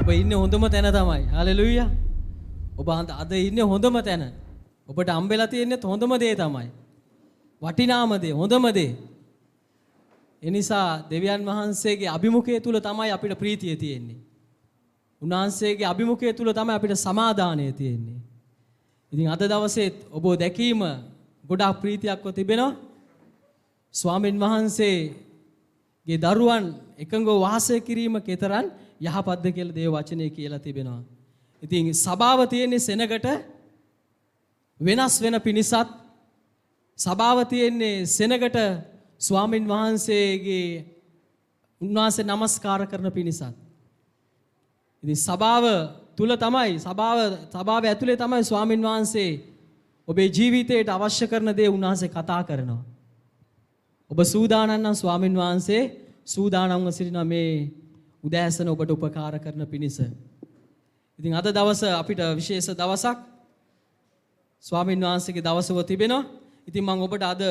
ඔබ ඉන්නේ හොඳම තැන තමයි. හලෙලූයා. ඔබ අද ඉන්නේ හොඳම තැන. ඔබට හම්බෙලා තියෙන්නේ හොඳම දේ තමයි. වටිනාම දේ, හොඳම දේ. ඒ නිසා දෙවියන් වහන්සේගේ අභිමුඛය තුල තමයි අපිට ප්‍රීතිය තියෙන්නේ. උන්වහන්සේගේ අභිමුඛය තුල තමයි අපිට සමාදානය තියෙන්නේ. ඉතින් අද දවසේ ඔබ දැකීම ගොඩාක් ප්‍රීතියක්ව තිබෙනවා. ස්වාමින් වහන්සේගේ දරුවන් එකඟව වාසය කිරීම කතරම් යහපත්ද කියලා දේව වචනේ කියලා තිබෙනවා. ඉතින් සභාව තියෙන්නේ සෙනගට වෙනස් වෙන පිණිසත්, සභාව තියෙන්නේ සෙනගට ස්වාමින් වහන්සේගේ උන්වහන්සේ නමස්කාර කරන පිණිසත්. ඉතින් සභාව තුල තමයි සභාව ඇතුලේ තමයි ස්වාමින් වහන්සේ ඔබේ ජීවිතයට අවශ්‍ය කරන දේ උන්වහන්සේ කතා කරනවා. ඔබ සූදානම් නම් ස්වාමින් වහන්සේ සූදානම්ව සිටින මේ උදෑසන ඔබට උපකාර කරන පිණිස. ඉතින් අද දවස අපිට විශේෂ දවසක් ස්වාමින් වහන්සේගේ දවසව තිබෙනවා. ඉතින් මම ඔබට අද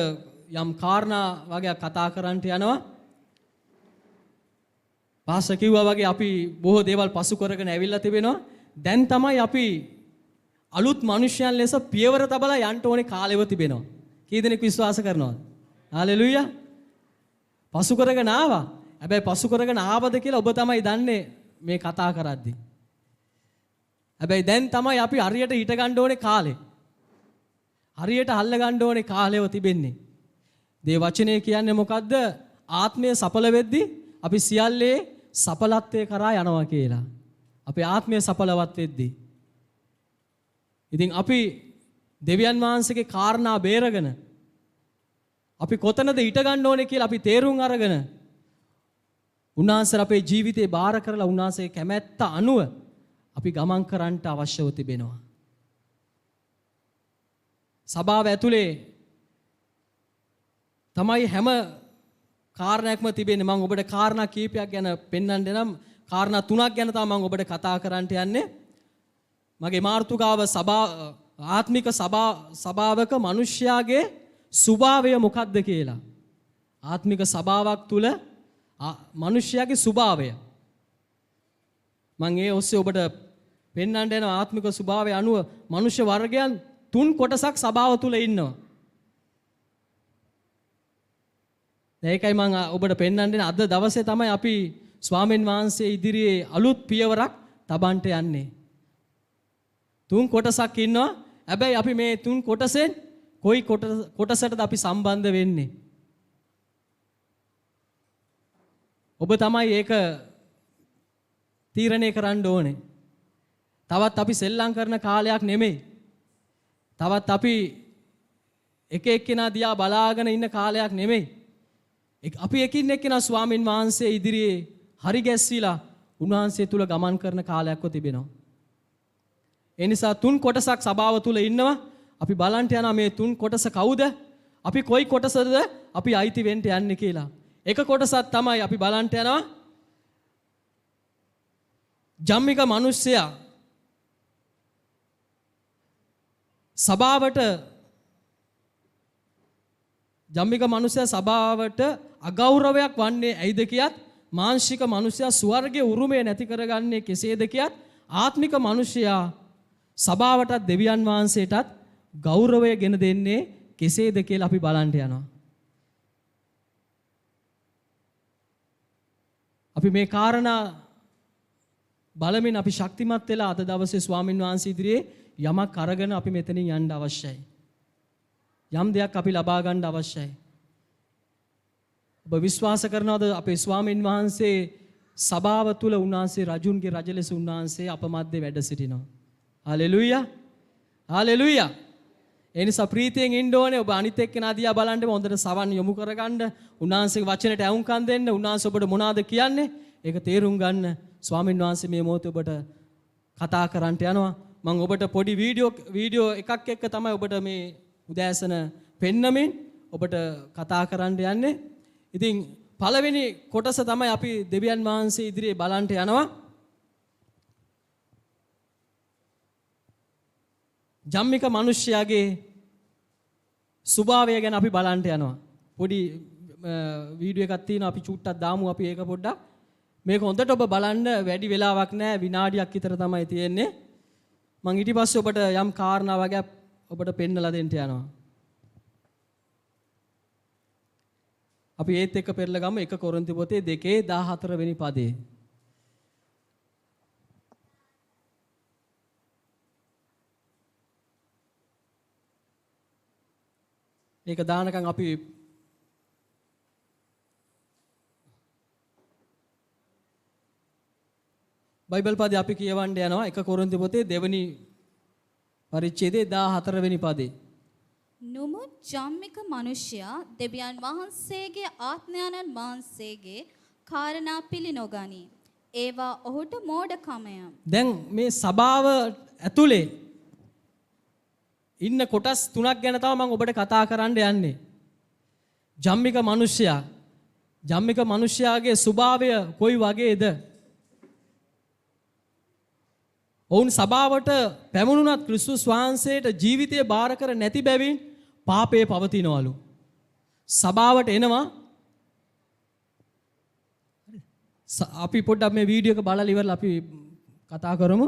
යම් කාරණා වගේ කතා කරන්නට යනවා. පාස්ටර් කිව්වා වගේ අපි බොහෝ දේවල් පසු කරගෙන ඇවිල්ලා තිබෙනවා. දැන් තමයි අපි අලුත් මිනිසයන් ලෙස පියවර තබලා යන්න ඕනේ කාලෙව තිබෙනවා. කී දෙනෙක් විශ්වාස කරනවද? හalleluya. පසු කරගෙන ආවා. හැබැයි පසු කරගෙන ආවද කියලා ඔබ තමයි දන්නේ මේ කතා කරද්දී. හැබැයි දැන් තමයි අපි හරියට හිට ගන්න ඕනේ කාලේ. හරියට අල්ල ගන්න ඕනේ කාලෙව තිබෙන්නේ. දේ වචනේ කියන්නේ මොකද්ද? ආත්මය සඵල වෙද්දී අපි සියල්ලේ සඵලත්වයේ කරා යනවා කියලා. අපේ ආත්මය සඵලවත් වෙද්දී. ඉතින් අපි දෙවියන් වහන්සේගේ කාරණා බේරගෙන අපි කොතනද හිට ගන්න ඕනේ කියලා අපි තේරුම් අරගෙන උන්වහන්සේ අපේ ජීවිතේ බාර කරලා උන්වහන්සේ කැමැත්ත අනුව අපි ගමන් කරන්නට අවශ්‍යව තිබෙනවා. සභාව ඇතුලේ තමයි හැම කාරණයක්ම තිබෙන්නේ. මම ඔබට කාරණා කීපයක් ගැන පෙන්වන්න නම් කාරණා තුනක් ගැන තමයි මම ඔබට කතා කරන්නට යන්නේ. මගේ මාර්තුකාව ආත්මික සභාවක මිනිස්යාගේ ස්වභාවය මොකක්ද කියලා. ආත්මික සභාවක් තුල මිනිස්යාගේ ස්වභාවය. මම ඒ ඔස්සේ ඔබට පෙන්වන්න යන ආත්මික ස්වභාවය අනුව මනුෂ්‍ය වර්ගයන් 3 කොටසක් සභාව තුල ඉන්නවා. ඒකයි මම ඔබට පෙන්වන්නේ අද දවසේ තමයි අපි ස්වාමීන් වහන්සේ ඉදිරියේ අලුත් පියවරක් තබන්නට යන්නේ. 3 කොටසක් ඉන්නවා. හැබැයි අපි මේ 3 කොටසෙන් කොයි කොටසටද අපි සම්බන්ධ වෙන්නේ? ඔබ තමයි ඒක තීරණය කරන්න ඕනේ. තවත් අපි සෙල්ලම් කරන කාලයක් නෙමෙයි. තවත් අපි එක එක්කෙනා දිහා බලාගෙන ඉන්න කාලයක් නෙමෙයි. අපි එකින් එක්කෙනා ස්වාමින් වහන්සේ ඉදිරියේ හරි ගැස්සීලා උන්වහන්සේ තුල ගමන් කරන කාලයක්ව තිබෙනවා. ඒ නිසා 3 කොටසක් සභාව තුල ඉන්නවා. අපි බලන්න යනවා මේ 3 කොටස කවුද? අපි කොයි කොටසද අපි අයිති වෙන්න යන්නේ කියලා. එක කොටසක් තමයි අපි බලන්න යනවා. ජම්මික මිනිස්සයා සභාවට අගෞරවයක් වන්නේ ඇයිද කියත්, මානසික මිනිසයා ස්වර්ගයේ උරුමය නැති කරගන්නේ කෙසේද කියත්, ආත්මික මිනිසයා සභාවටත් දෙවියන් වහන්සේටත් ගෞරවය ගෙන දෙන්නේ කෙසේද කියලා අපි බලන්න යනවා. අපි මේ කාරණා බලමින් අපි ශක්තිමත් වෙලා අද දවසේ ස්වාමින් වහන්සේ ඉදිරියේ යමක් අරගෙන අපි මෙතනින් යන්න අවශ්‍යයි. යම් දෙයක් අපි ලබා ගන්න අවශ්‍යයි. ඔබ විශ්වාස කරනවද අපේ ස්වාමින් වහන්සේ සභාව තුල උන්වහන්සේ රජුන්ගේ රජ ලෙස උන්වහන්සේ අප මැද්දේ වැඩ සිටිනවා. හalleluya. හalleluya. ඒ නිසා ප්‍රීතියෙන් ඉන්න ඕනේ. ඔබ අනිත් එක්කෙනා දිහා බලන්න හොඳට සවන් යොමු කරගන්න. උන්වහන්සේගේ වචනයට ඇහුම්කන් දෙන්න. උන්වහන්සේ ඔබට මොනවද කියන්නේ? ඒක තේරුම් ගන්න. ස්වාමින් වහන්සේ මේ මොහොතේ ඔබට කතා කරන්නට යනවා. මම ඔබට පොඩි වීඩියෝ එකක් එක්ක තමයි ඔබට මේ උදෑසන පෙන්නමින් ඔබට කතා කරන්න යන්නේ. ඉතින් පළවෙනි කොටස තමයි අපි දෙවියන් වහන්සේ ඉදිරියේ බලන්නට යනවා. ජම්මික මිනිස්යාගේ ස්වභාවය ගැන අපි බලන්නට යනවා. පොඩි වීඩියෝ එකක් තියෙනවා අපි චුට්ටක් දාමු අපි ඒක පොඩ්ඩක් මේක හොඳට ඔබ බලන්න වැඩි වෙලාවක් නැහැ විනාඩියක් විතර තමයි තියෙන්නේ. මම ඊට පස්සේ ඔබට යම් කාරණා වගේක් ඔබට පෙන්නලා දෙන්න යනවා. අපි ඒත් එක්ක පෙරලා ගමු 1 කොරින්ති පොතේ 2:14 වෙනි පදේ. ඒක දානකම් අපි බයිබල් පදේ අපි කියවන්න යනවා 1 කොරින්ති පොතේ 2 වෙනි පරිච්ඡේදයේ 14 වෙනි පදේ. නුමුත් ජම්මික මිනිසයා දෙවියන් වහන්සේගේ ආඥානන් වහන්සේගේ කාරණා පිළි නොගනි. ඒවා ඔහුට මෝඩකමය. දැන් මේ සභාව ඇතුලේ ඉන්න කොටස් 3ක් ගැන තමයි මම ඔබට කතා කරන්න යන්නේ. ජම්මික මිනිසයාගේ ස්වභාවය කොයි වගේද? ඔවුන් සභාවට පැමුණුනත් ක්‍රිස්තුස් වහන්සේට ජීවිතය බාර කර නැති බැවින් පාපයේ පවතිනවලු. සභාවට එනවා. අපි පොඩ්ඩක් මේ වීඩියෝ එක බලලා ඉවරලා අපි කතා කරමු.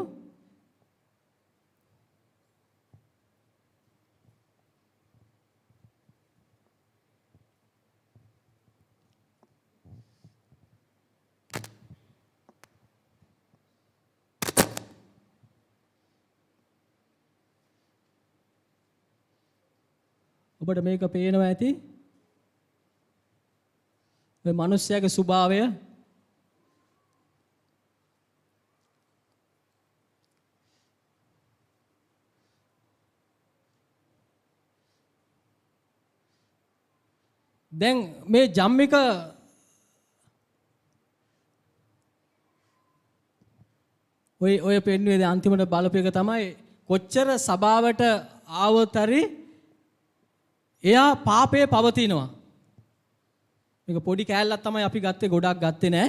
ඔබට මේක පේනවා ඇති. මේ මිනිස්යාගේ ස්වභාවය දැන් මේ ජම්මික ඔය පෙන්වුවේ අන්තිමට බලපු එක තමයි කොච්චර සභාවට ආවොත් හරි එයා පාපයේ පවතිනවා. මේක පොඩි කෑල්ලක් තමයි අපි ගත්තේ, ගොඩක් ගත්තේ නෑ.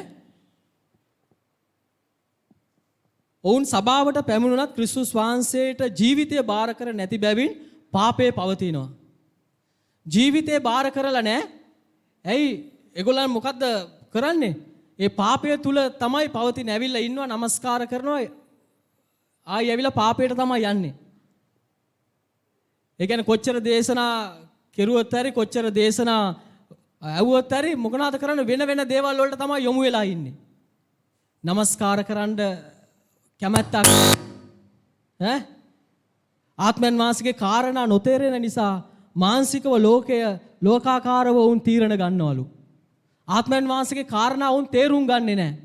ඔවුන් සභාවට පැමුණුනත් ක්‍රිස්තුස් වහන්සේට ජීවිතය බාර කර නැති බැවින් පාපයේ පවතිනවා. ජීවිතය බාර කරලා නෑ. ඇයි ඒගොල්ලන් මොකද්ද කරන්නේ? ඒ පාපය තුල තමයි පවතින. ඇවිල්ලා ඉන්නවා, নমස්කාර කරනවා, ආයි ඇවිල්ලා පාපයට තමයි යන්නේ. ඒ කියන්නේ කොච්චර දේශනා කෙරුවොත් හරි කොච්චර දේශනා ඇහුවොත් හරි මොකනවාද කරන්නේ? වෙන වෙන දේවල් වලට තමයි යොමු වෙලා ඉන්නේ. নমස්කාර කරන්න කැමැත්තක් ඈ ආත්මයන් වාසිකේ කාරණා නොතේරෙන නිසා මානසිකව ලෝකාකාරව වුන් තීරණ ගන්නවලු. ආත්මයන් වාසිකේ කාරණා වුන් තේරුම් ගන්නෙ නැහැ.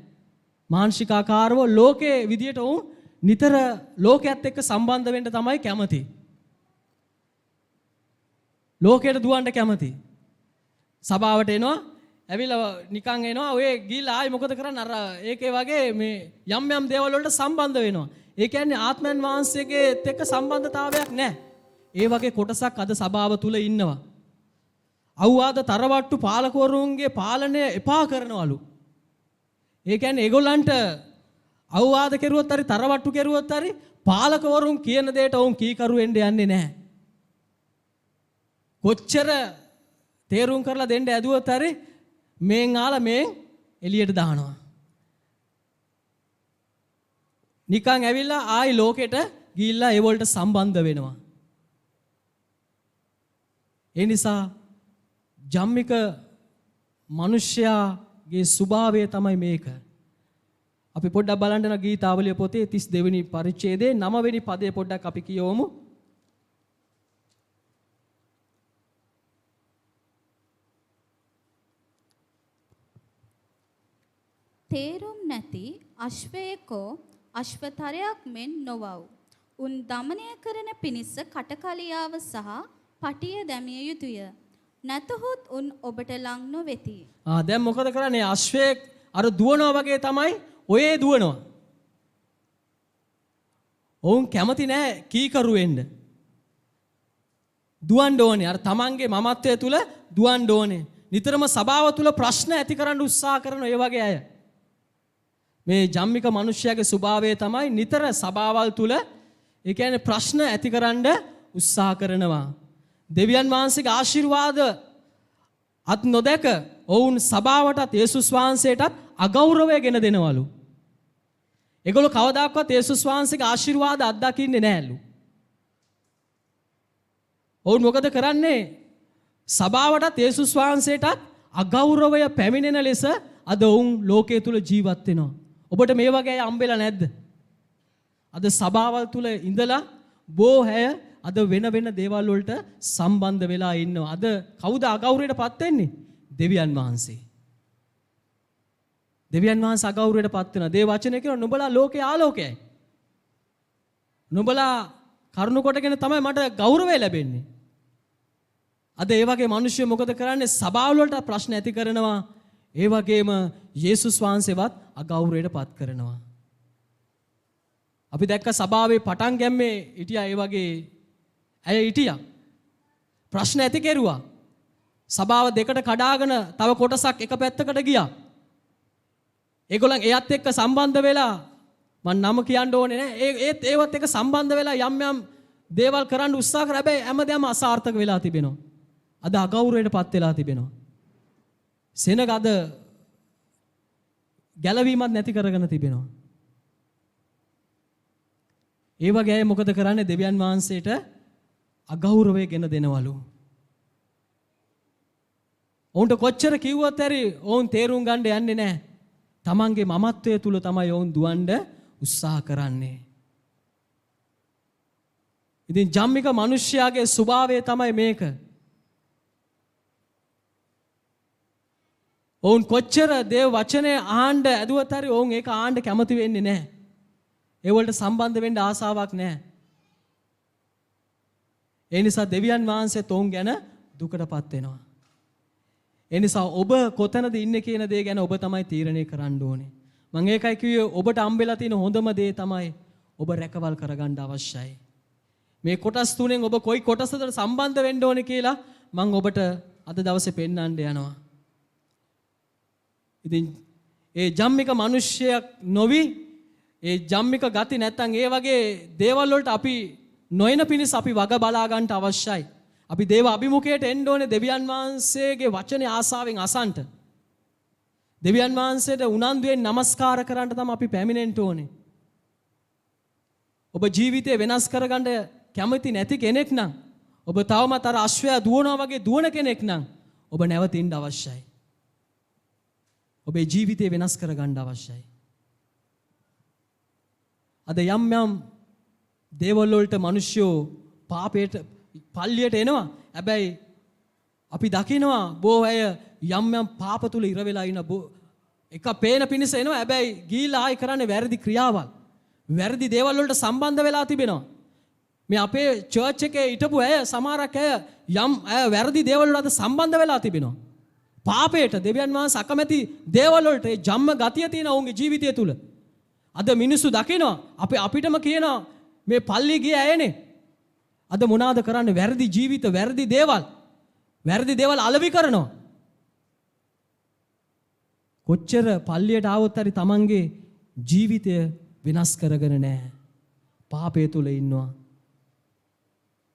මානසිකාකාරව ලෝකයේ විදියට වුන් නිතර ලෝකයේත් එක්ක සම්බන්ධ වෙන්න තමයි කැමති. ලෝකයට දුවන්න කැමති. සභාවට එනවා, ඇවිල්ලා නිකන් එනවා, ඔය ගිහිල්ලා ආයි මොකද කරන්නේ? අර ඒකේ වගේ මේ යම් යම් දේවල් වලට සම්බන්ධ වෙනවා. ඒ කියන්නේ ආත්මයන් වහන්සේගේත් එක්ක සම්බන්ධතාවයක් නැහැ. ඒ වගේ කොටසක් අද සභාව තුල ඉන්නවා. අවවාද තරවට්ටු පාලකවරුන්ගේ පාලනය එපා කරනවලු. ඒ කියන්නේ ඒගොල්ලන්ට අවවාද කෙරුවොත් හරි තරවට්ටු කෙරුවොත් හරි පාලකවරුන් කියන දෙයට වුන් කීකරු වෙන්න යන්නේ නැහැ. කොච්චර තේරුම් කරලා දෙන්න ඇදුවොත් හරි මේන් ආලා මේන් එළියට දානවා. නිකන් ඇවිල්ලා ආයි ලෝකෙට ගිහිල්ලා ඒ වලට සම්බන්ධ වෙනවා. ඒ නිසා ජම්මික මිනිස්යාගේ ස්වභාවය තමයි මේක. අපි පොඩ්ඩක් බලන්න යන ගීතාවලිය පොතේ 32 වෙනි පරිච්ඡේදයේ 9 වෙනි පදය පොඩ්ඩක් අපි කියවමු. තේරුම් නැති අශ්වයෙකෝ අශ්වතරයක් මෙන් නොවව්. උන් දමනය කරන පිණිස කටකලියාව සහ පටිය දැමිය යුතුය. නැතහොත් උන් ඔබට ලං නොවෙති. දැන් මොකද කරන්නේ? අශ්වයෙක් අර දුවනවා වගේ තමයි ඔයේ දුවනවා. ඔවුන් කැමති නෑ කීකරු වෙන්න. දුවන්න ඕනේ. අර තමන්ගේ මමත්වය තුල දුවන්න ඕනේ. නිතරම සභාව තුල ප්‍රශ්න ඇති කරන්න උත්සාහ කරන ඒ වගේ අය. මේ ජම්මික මිනිස්යාගේ ස්වභාවය තමයි නිතර සභාවල් තුල ඒ කියන්නේ ප්‍රශ්න ඇතිකරන්න උත්සාහ කරනවා. දෙවියන් වහන්සේගේ ආශිර්වාද අත් නොදැක ඔවුන් සභාවටත් යේසුස් වහන්සේටත් අගෞරවය ගෙන දෙනවලු. ඒගොල්ලෝ කවදාකවත් යේසුස් වහන්සේගේ ආශිර්වාද අත්දකින්නේ නැහැලු. ඔවුන් මොකද කරන්නේ? සභාවටත් යේසුස් වහන්සේටත් අගෞරවය පැමිණෙන ලෙස අද ඔවුන් ලෝකයේ තුල ජීවත් වෙනවා. ඔබට මේ වගේ අය හම්බෙලා නැද්ද? අද සභාවල් තුල ඉඳලා බොහෝ අද වෙන වෙන දේවල් වලට සම්බන්ධ වෙලා ඉන්නවා. අද කවුද අගෞරවයටපත් වෙන්නේ? දෙවියන් වහන්සේ. දෙවියන් වහන්සේ අගෞරවයටපත් වෙනවා. දේව වචනේ කියනවා නුඹලා ලෝකයේ ආලෝකයයි. නුඹලා කරුණ කොටගෙන තමයි මට ගෞරවය ලැබෙන්නේ. අද ඒ වගේ මිනිස්සු මොකද කරන්නේ? සභාවල වලට ප්‍රශ්න ඇති කරනවා. ඒ වගේම යේසුස් වහන්සේවත් අගෞරවයටපත් කරනවා. අපි දැක්ක සභාවේ පටන් ගැම්මේ හිටියා ඒ වගේ අය හිටියා. ප්‍රශ්න ඇති කෙරුවා. සභාව දෙකට කඩාගෙන තව කොටසක් එක පැත්තකට ගියා. ඒගොල්ලන් එයත් එක්ක සම්බන්ධ වෙලා මම නම කියන්න ඕනේ නැහැ. ඒවත් එක්ක සම්බන්ධ වෙලා යම් යම් දේවල් කරන්න උත්සාහ කරා. හැබැයි හැමදේම අසාර්ථක වෙලා තිබෙනවා. අද අගෞරවයටපත් වෙලා තිබෙනවා. සෙනග අද ගැලවීමක් නැති කරගෙන තිබෙනවා. ඒ වගේ අය මොකද කරන්නේ? දෙවියන් වහන්සේට අගෞරවය ගෙන දෙනවලු. ඔවුන්ට කොච්චර කිව්වත් හරි ඔවුන් තේරුම් ගන්න යන්නේ නැහැ. තමන්ගේ මමත්වයේ තුල තමයි ඔවුන් දුවන්න උත්සාහ කරන්නේ. ඉතින් ජම්මික මිනිස්යාගේ ස්වභාවය තමයි මේක. ඔවුන් කොච්චර දේව වචනේ ආන්න ඇදුවත් හරි ඔවුන් ඒක ආන්න කැමති වෙන්නේ නැහැ. ඒ වලට සම්බන්ධ වෙන්න ආසාවක් නැහැ. ඒ නිසා දෙවියන් වහන්සේත් ඔවුන් ගැන දුකටපත් වෙනවා. ඒ නිසා ඔබ කොතනද ඉන්නේ කියන දේ ගැන ඔබ තමයි තීරණය කරන්න ඕනේ. මම ඒකයි කිව්වේ ඔබට හම්බෙලා තියෙන හොඳම දේ තමයි ඔබ රැකවල් කරගන්න අවශ්‍යයි. මේ කොටස් තුනෙන් ඔබ කොයි කොටසද සම්බන්ධ වෙන්න ඕනේ කියලා මම ඔබට අද දවසේ පෙන්වන්න යනවා. ඉතින් ඒ ජම්මික මිනිස්සෙක් නොවි ඒ ජම්මික ගති නැත්තම් ඒ වගේ දේවල් වලට අපි නොයන පිණිස අපි වග බලා ගන්න අවශ්‍යයි. අපි දේව අභිමුඛයට එන්න ඕනේ දෙවියන් වහන්සේගේ වචනේ ආසාවෙන් අසන්ට. දෙවියන් වහන්සේට උනන්දුවෙන් নমස්කාර කරන්න තමයි අපි පැමිණෙන්න ඕනේ. ඔබ ජීවිතේ වෙනස් කරගන්න කැමති නැති කෙනෙක් නම් ඔබ තවමත් අර අශ්වයා දුවනවා වගේ දුවන කෙනෙක් නම් ඔබ නැවතින්න අවශ්‍යයි. ඔබේ ජීවිතේ වෙනස් කරගන්න අවශ්‍යයි. අද යම් යම් දේවල් වලට මිනිස්සු පාපයට පල්ලියට එනවා. හැබැයි අපි දකිනවා බොහෝ අය යම් යම් පාප තුල ඉර වෙලා ඉන එක පේන පිණිස එනවා. හැබැයි ගිහිල්ලා ආයි කරන්නේ වැරදි ක්‍රියාවල්. වැරදි දේවල් වලට සම්බන්ධ වෙලා තිබෙනවා. මේ අපේ චර්ච් එකේ හිටපු අය සමහරක් අය යම් අය වැරදි දේවල් වලට සම්බන්ධ වෙලා තිබෙනවා. පාපයට දෙවියන් වහන්සේ අකමැති දේවල් වලට ඒ ජම්ම ගතිය තියෙන ඔවුන්ගේ ජීවිතය තුල. අද මිනිස්සු දකිනවා අපිටම කියනවා මේ පල්ලි ගිය අයනේ. අද මොනවාද කරන්නේ? වැරදි ජීවිත, වැරදි දේවල් අලෙවි කරනවා. කොච්චර පල්ලියට ආවොත් හරි තමන්ගේ ජීවිතය වෙනස් කරගෙන නැහැ. පාපය තුල ඉන්නවා.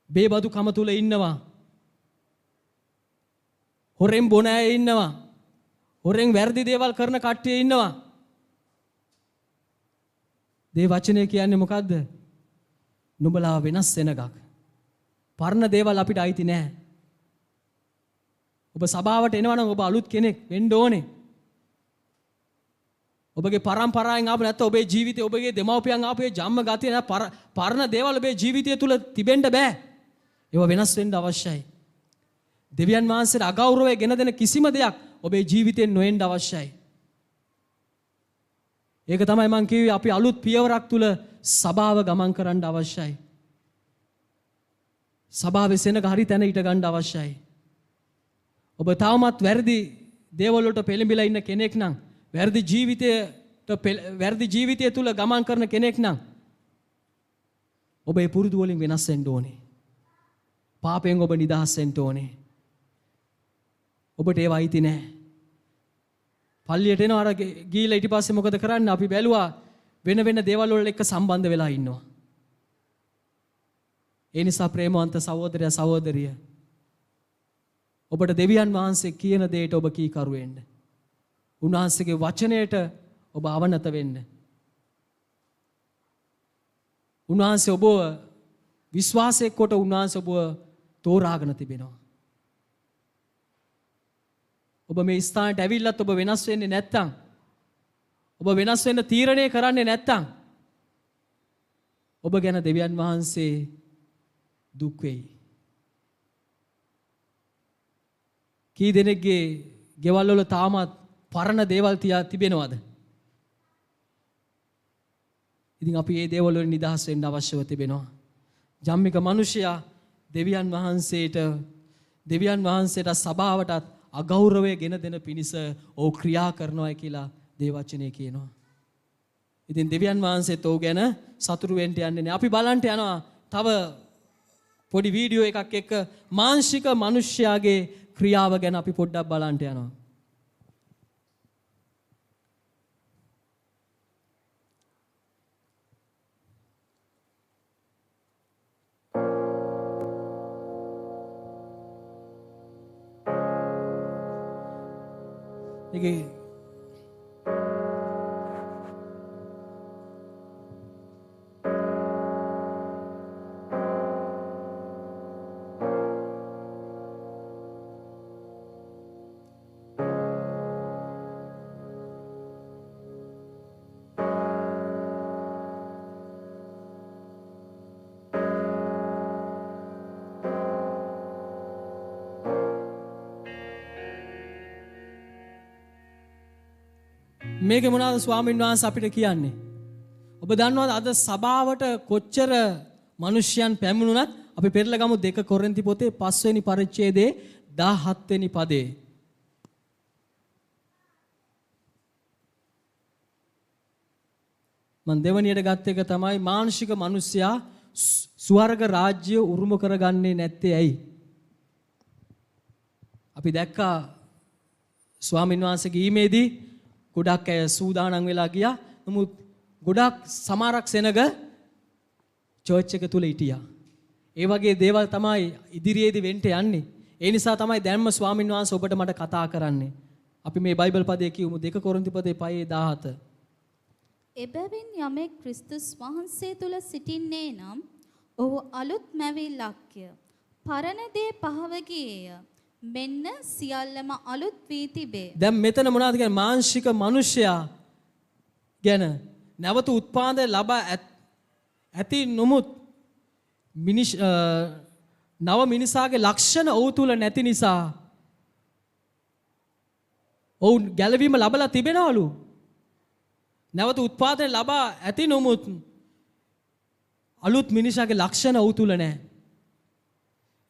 බේබදු කම තුල ඉන්නවා. හොරෙන් බොන අය ඉන්නවා. හොරෙන් වැරදි දේවල් කරන කට්ටිය ඉන්නවා. දේ වචනය කියන්නේ මොකද්ද? නුඹලා වෙනස් වෙන එකක්. පරණ දේවල් අපිට අයිති නෑ. ඔබ සභාවට එනවා නම් ඔබ අලුත් කෙනෙක් වෙන්න ඕනේ. ඔබගේ පරම්පරාවෙන් ආපු නැත්නම් ඔබේ ජීවිතේ ඔබගේ දෙමව්පියන් ආපු ඒ ජම්ම ගතිය නැත්නම් පරණ දේවල් ඔබේ ජීවිතය තුල තිබෙන්න බෑ. ඒවා වෙනස් වෙන්න අවශ්‍යයි. දෙවියන් වහන්සේට අගෞරවය ගෙන දෙන කිසිම දෙයක් ඔබේ ජීවිතෙන් නොඑන්න අවශ්‍යයි. ඒක තමයි මම කිව්වේ අපි අලුත් පියවරක් තුල සභාව ගමන් කරන්න අවශ්‍යයි. සභාවේ සෙනග හරි තැන ඊට ගන්න අවශ්‍යයි. ඔබ තවමත් වැරදි දේවල් වලට පෙළඹිලා ඉන්න කෙනෙක් නම් වැරදි ජීවිතය තුල ගමන් කරන කෙනෙක් නම් ඔබ ඒ පුරුදු වලින් වෙනස් වෙන්න ඕනේ. පාපයෙන් ඔබ නිදහස් වෙන්න ඕනේ. ඔබට ඒව අයිති නැහැ. පල්ලියට එනවා අර ගිහිල්ලා ඊට පස්සේ මොකද කරන්නේ? අපි බැලුවා වෙන වෙන දේවල් වල එක්ක සම්බන්ධ වෙලා ඉන්නවා. ඒ නිසා ප්‍රේමවන්ත සහෝදරයා සහෝදරිය ඔබට දෙවියන් වහන්සේ කියන දෙයට ඔබ කීකරු වෙන්න. උන්වහන්සේගේ වචනයට ඔබ අවනත වෙන්න. උන්වහන්සේ ඔබ විශ්වාසයක් කොට උන්වහන්සේ ඔබ තෝරාගෙන තිබෙනවා. ඔබ මේ ස්ථානට ඇවිල්ලත් ඔබ වෙනස් වෙන්නේ නැත්තම්, ඔබ වෙනස් වෙන්න තීරණය කරන්නේ නැත්තම්, ඔබ ගැන දෙවියන් වහන්සේ දුක් වෙයි. කී දෙනෙක්ගේ ගෙවල් වල තාමත් පරණ දේවල් තිබෙනවද? ඉතින් අපි මේ දේවල් වලින් නිදහස් වෙන්න අවශ්‍යව තිබෙනවා. ජම්මික මිනිසයා දෙවියන් වහන්සේට සභාවටත් අගෞරවය ගෙන දෙන පිණිස ඔහු ක්‍රියා කරනවා කියලා දේවචනේ කියනවා. ඉතින් දෙවියන් වහන්සේත් ඔහු ගැන සතුටු වෙන්න යන්නේ නැහැ. අපි බලන්න යනවා තව පොඩි වීඩියෝ එකක් එක්ක මාංශික මිනිසයාගේ ක්‍රියාව ගැන අපි පොඩ්ඩක් බලන්න යනවා. ඒකේ මේක මොනවාද ස්වාමීන් වහන්සේ අපිට කියන්නේ? ඔබ දන්නවද අද සභාවට කොච්චර මිනිස්යන් පැමිණුණත් අපි පෙරලා ගමු 2 කොරින්ති පොතේ 5 වෙනි පරිච්ඡේදයේ 17 වෙනි පදේ. මම දෙවනියට ගත්ත එක තමයි මානසික මිනිසයා ස්වර්ග රාජ්‍ය උරුම කරගන්නේ නැත්තේ ඇයි? අපි දැක්කා ස්වාමීන් වහන්සේගේ ඊමේදී ගොඩක් අය සූදානම් වෙලා ගියා. නමුත් ගොඩක් සමහරක් සෙනග චර්ච් එක තුල හිටියා. ඒ වගේ දේවල් තමයි ඉදිරියේදී වෙන්න යන්නේ. ඒ නිසා තමයි දැන්ම ස්වාමීන් වහන්සේ ඔබට මට කතා කරන්නේ. අපි මේ බයිබල් පදයේ කියමු 2 කොරින්ති පදේ 5:17. එබැවින් යමෙක් ක්‍රිස්තුස් වහන්සේ තුල සිටින්නේ නම් ඔහු අලුත් මැවිල්ලක්ය. පරණ දේ පහව ගියේය. මෙන්න සියල්ලම අලුත් වී තිබේ. දැන් මෙතන මොනවද කියන්නේ? මාංශික මිනිසයා ගැන නැවත උත්පාදනය ලබා ඇති නොමුත් නව මිනිසාගේ ලක්ෂණ ඔහු තුල නැති නිසා ඔවුන් ගැලවීම ලබලා තිබෙනවලු. නැවත උත්පාදනය ලබා ඇති නොමුත් අලුත් මිනිසාගේ ලක්ෂණ ඔහු තුල නැහැ.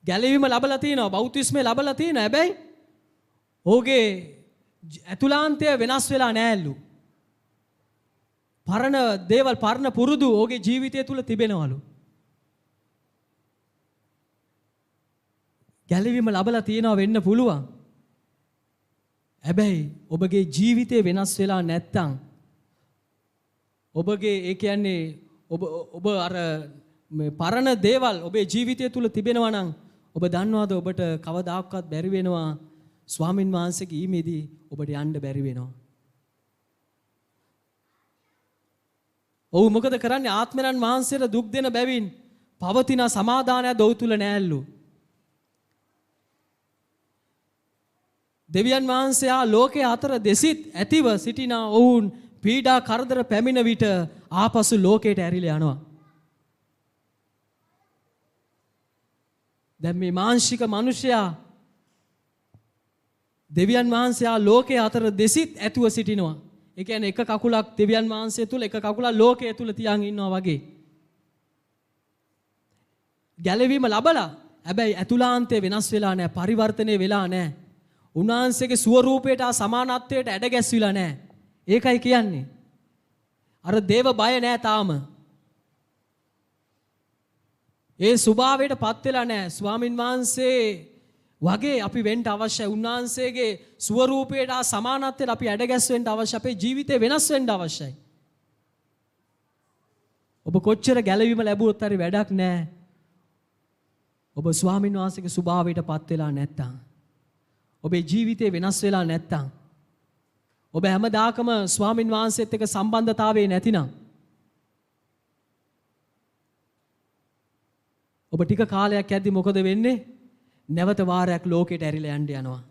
ගැලවීම ලබලා තියෙනවා, බෞතිස්මය ලබලා තියෙනවා. හැබැයි ඔහුගේ ඇතුළාන්තය වෙනස් වෙලා නැහැලු. පරණ දේවල්, පරණ පුරුදු ඔහුගේ ජීවිතය තුල තිබෙනවලු. ගැලවීම ලබලා තියෙනවා වෙන්න පුළුවන්. හැබැයි ඔබගේ ජීවිතය වෙනස් වෙලා නැත්තම්, ඔබගේ ඒ කියන්නේ ඔබ අර මේ පරණ දේවල් ඔබේ ජීවිතය තුල තිබෙනවා නම් ඔබ දන්නවද ඔබට කවදාකවත් බැරි වෙනවා ස්වාමින් වහන්සේගේ ඊමේදී ඔබට යන්න බැරි වෙනවා. ඔව් මොකද කරන්නේ? ආත්මයන් වහන්සේට දුක් දෙන බැවින් පවතින සමාදානයක් ඔහු තුල නැහැලු. දෙවියන් වහන්සේ ආ ලෝකයේ අතර දෙසිත ඇතිව සිටින ඔවුන් පීඩා කරදර පැමිණ විට ආපසු ලෝකයට ඇරිලා යනවා. දැන් මේ මාංශික මිනිසයා දෙවියන් වහන්සේ ආ ලෝකයේ අතර දෙසිත ඇතුව සිටිනවා. ඒ කියන්නේ එක කකුලක් දෙවියන් වහන්සේ තුල, එක කකුලක් ලෝකයේ තුල තියන් ඉන්නවා වගේ. ගැලවීම ලබලා හැබැයි ඇතුළාන්තය වෙනස් වෙලා නැහැ, පරිවර්තනය වෙලා නැහැ. උන්වහන්සේගේ ස්වරූපයට සමානත්වයට ඇඩ ගැස්විලා නැහැ. ඒකයි කියන්නේ. අර දේව බය නැහැ තාම. ඒ ස්වභාවයට පත් වෙලා නැහැ. ස්වාමින් වහන්සේ වගේ අපි වෙන්න අවශ්‍යයි. උන්වහන්සේගේ ස්වරූපයට සමානත්වයට අපි ඇඩ ගැස්වෙන්න අවශ්‍යයි. අපේ ජීවිතේ වෙනස් වෙන්න අවශ්‍යයි. ඔබ කොච්චර ගැලවීම ලැබුවොත් හරි වැඩක් නැහැ. ඔබ ස්වාමින් වහන්සේගේ ස්වභාවයට පත් වෙලා නැත්තම්, ඔබේ ජීවිතේ වෙනස් වෙලා නැත්තම්, ඔබ හැමදාකම ස්වාමින් වහන්සේත් එක්ක සම්බන්ධතාවයේ නැතිනම් ඔබ ටික කාලයක් යද්දි මොකද වෙන්නේ? නැවත වාරයක් ලෝකයට ඇරිලා යන්න යනවා.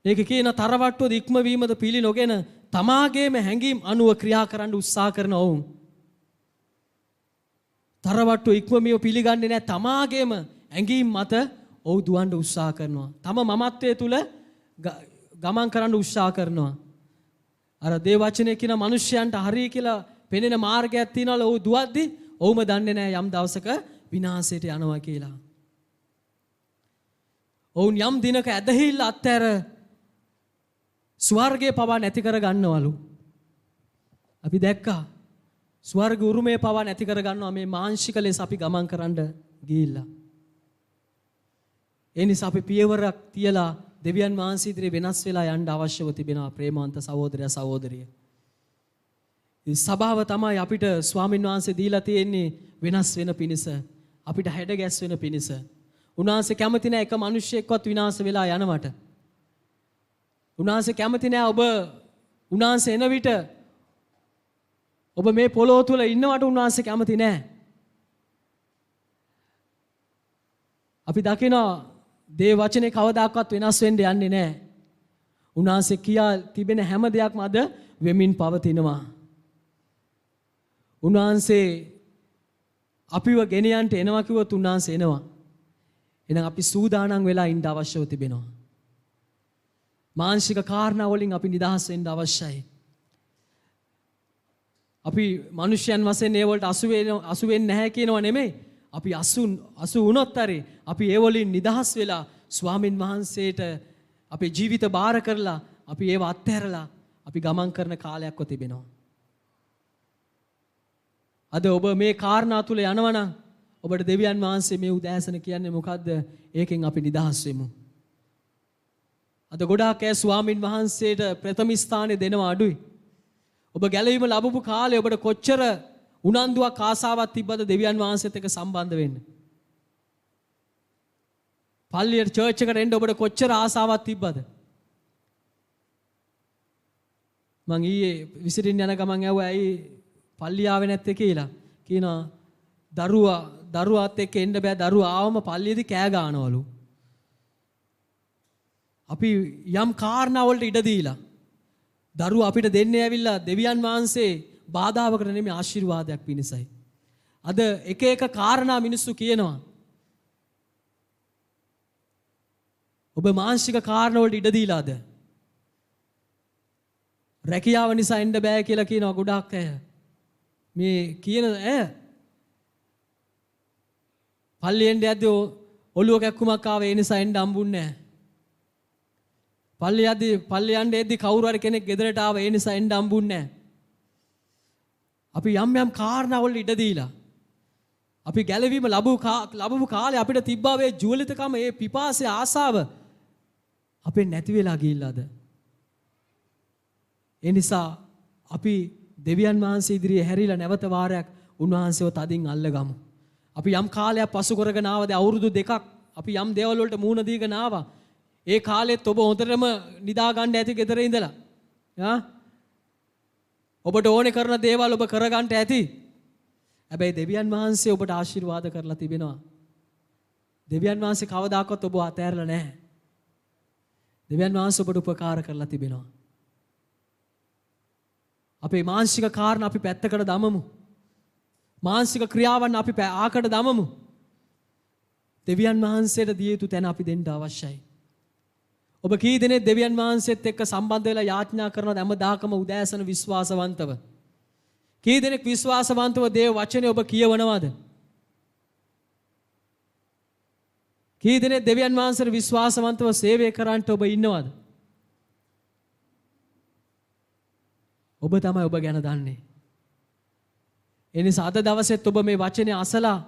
ඒක කියන තරවට්ටුවද ඉක්මවීමද පිළි නොගෙන තමාගේම හැඟීම් අනුව ක්‍රියා කරන්න උත්සාහ කරන ඔවුන්. තරවට්ටුව ඉක්මවීම පිළිගන්නේ නැහැ. තමාගේම ඇඟීම් මත ඔව් දුවන්න උත්සාහ කරනවා. තම මමත්වයේ තුල ගමන් කරන්න උත්සාහ කරනවා. අර දේ වචනේ කියන මිනිස්යන්ට හරිය කියලා පෙනෙන මාර්ගයක් තියනවල ඔව් දුවද්දි ඔව්ම දන්නේ නැහැ යම් දවසක විනාශයට යනවා කියලා. ඔවුන් යම් දිනක ඇදහිල්ල අත්හැර ස්වර්ගයේ පවා නැති කර ගන්නවලු. අපි දැක්කා ස්වර්ග උරුමයේ පවා නැති කර ගන්නවා මේ මාංශික ලෙස අපි ගමන් කරන්න ගිහිල්ලා. ඒ නිසා අපි පියවරක් තියලා දෙවියන් වහන්සේ ඉදිරියේ වෙනස් වෙලා යන්න අවශ්‍යව තිබෙනවා ප්‍රේමවන්ත සහෝදරයා සහෝදරිය. මේ සභාව තමයි අපිට ස්වාමින් වහන්සේ දීලා තියෙන්නේ වෙනස් වෙන පිණිස, අපිට හැඩ ගැස්වෙන පිණිස. උන්වහන්සේ කැමති නැහැ එක මිනිහෙක්වත් විනාශ වෙලා යනවට. උන්වහන්සේ කැමති නැහැ ඔබ උන්වහන්සේ එන විට ඔබ මේ පොළොව තුල ඉන්නවට උන්වහන්සේ කැමති නැහැ. අපි දකිනවා දේ වචනේ කවදාකවත් වෙනස් වෙන්න යන්නේ නැහැ. උන්වහන්සේ කියා තිබෙන හැම දෙයක්ම අද වෙමින් පවතිනවා. උන්වහන්සේ අපිව ගෙන යන්න එනවා කිව්වොත් උන්වහන්සේ එනවා. එහෙනම් අපි සූදානම් වෙලා ඉන්න අවශ්‍යව තිබෙනවා. මානසික කාරණා වලින් අපි නිදහස් වෙන්න අවශ්‍යයි. අපි මිනිස්යන් වශයෙන් ඒ වලට අසු වෙන්නේ නැහැ කියනව නෙමෙයි. අපි අසු වුණොත් අපි ඒ වලින් නිදහස් වෙලා ස්වාමින් වහන්සේට අපේ ජීවිත බාර කරලා අපි ඒව අත්හැරලා අපි ගමන් කරන කාලයක්ව තිබෙනවා. අද ඔබ මේ කාරණා තුල යනවනම් ඔබට දෙවියන් වහන්සේ මේ උදෑසන කියන්නේ මොකද්ද? ඒකෙන් අපි නිදහස් වෙමු. අද ගොඩාක් අය ස්වාමින් වහන්සේට ප්‍රථම ස්ථානය දෙනවා අඩුයි. ඔබ ගැලවීම ලැබපු කාලේ ඔබට කොච්චර උනන්දුවක් ආසාවක් තිබ්බද දෙවියන් වහන්සේත් එක්ක සම්බන්ධ වෙන්න? පල්ලියට චර්ච් එකට එන්න ඔබට කොච්චර ආසාවක් තිබ්බද? මං ඊයේ විසිරින් යන ගමන් ඇහුවා ඇයි පල්ලිය ආවේ නැත්තේ කියලා. කියනවා දරුවාත් එක්ක එන්න බෑ. දරුවා ආවම පල්ලියේදී කෑ ගන්නවලු. අපි යම් කාරණා වලට ඉඩ දීලා දරුවා අපිට දෙන්නේ ඇවිල්ලා දෙවියන් වහන්සේ බාධාවකට නෙමෙයි ආශිර්වාදයක් පිණිසයි. අද එක එක කාරණා මිනිස්සු කියනවා. ඔබ මානසික කාරණා වලට ඉඩ දීලාද? රැකියාව නිසා එන්න බෑ කියලා කියනවා ගොඩාක් අය. මේ කියන පල්ලියෙන් යද්දී ඔළුව කැක්කුමක් ආවේ ඒ නිසා එන්න හම්බුන්නේ නැහැ. පල්ලියන් යද්දී කවුරු හරි කෙනෙක් ගෙදරට ආව ඒ නිසා එන්න හම්බුන්නේ නැහැ. අපි යම් යම් කාරණා වල ඉඩ දීලා අපි ගැලවීම ලැබුව කාලේ අපිට තිබ්බා වේ ජීවිතකම ඒ පිපාසය ආසාව අපෙන් නැති වෙලා ගිහිල්ලාද? ඒ නිසා අපි දෙවියන් වහන්සේ ඉදිරියේ හැරිලා නැවත වාරයක් උන්වහන්සේව තදින් අල්ලගමු. අපි යම් කාලයක් පසු කරගෙන ආවද අවුරුදු 2ක් අපි යම් දේවල් වලට මූණ දීගෙන ආවා. ඒ කාලෙත් ඔබ හොඳටම නිදා ගන්න ඇති ගෙදර ඉඳලා. ඔබට ඕනේ කරන දේවල් ඔබ කරගන්න ඇති. හැබැයි දෙවියන් වහන්සේ ඔබට ආශිර්වාද කරලා තිබෙනවා. දෙවියන් වහන්සේ කවදාකවත් ඔබ අතෑරලා නැහැ. දෙවියන් වහන්සේ ඔබට උපකාර කරලා තිබෙනවා. අපේ මානසික කාරණා අපි පැත්තකට දමමු. මානසික ක්‍රියාවන් අපි ආකට දමමු. දෙවියන් වහන්සේට දිය යුතු තැන අපි දෙන්න අවශ්‍යයි. ඔබ කී දෙනෙක් දෙවියන් වහන්සේත් එක්ක සම්බන්ධ වෙලා යාඥා කරනවද හැමදාකම උදෑසන විශ්වාසවන්තව? කී දෙනෙක් විශ්වාසවන්තව දේව වචනේ ඔබ කියවනවද? කී දෙනෙක් දෙවියන් වහන්සේට විශ්වාසවන්තව සේවය කරන්නට ඔබ ඉන්නවද? ඔබ තමයි ඔබ ගැන දන්නේ. ඒ නිසා අද දවසෙත් ඔබ මේ වචනේ අසලා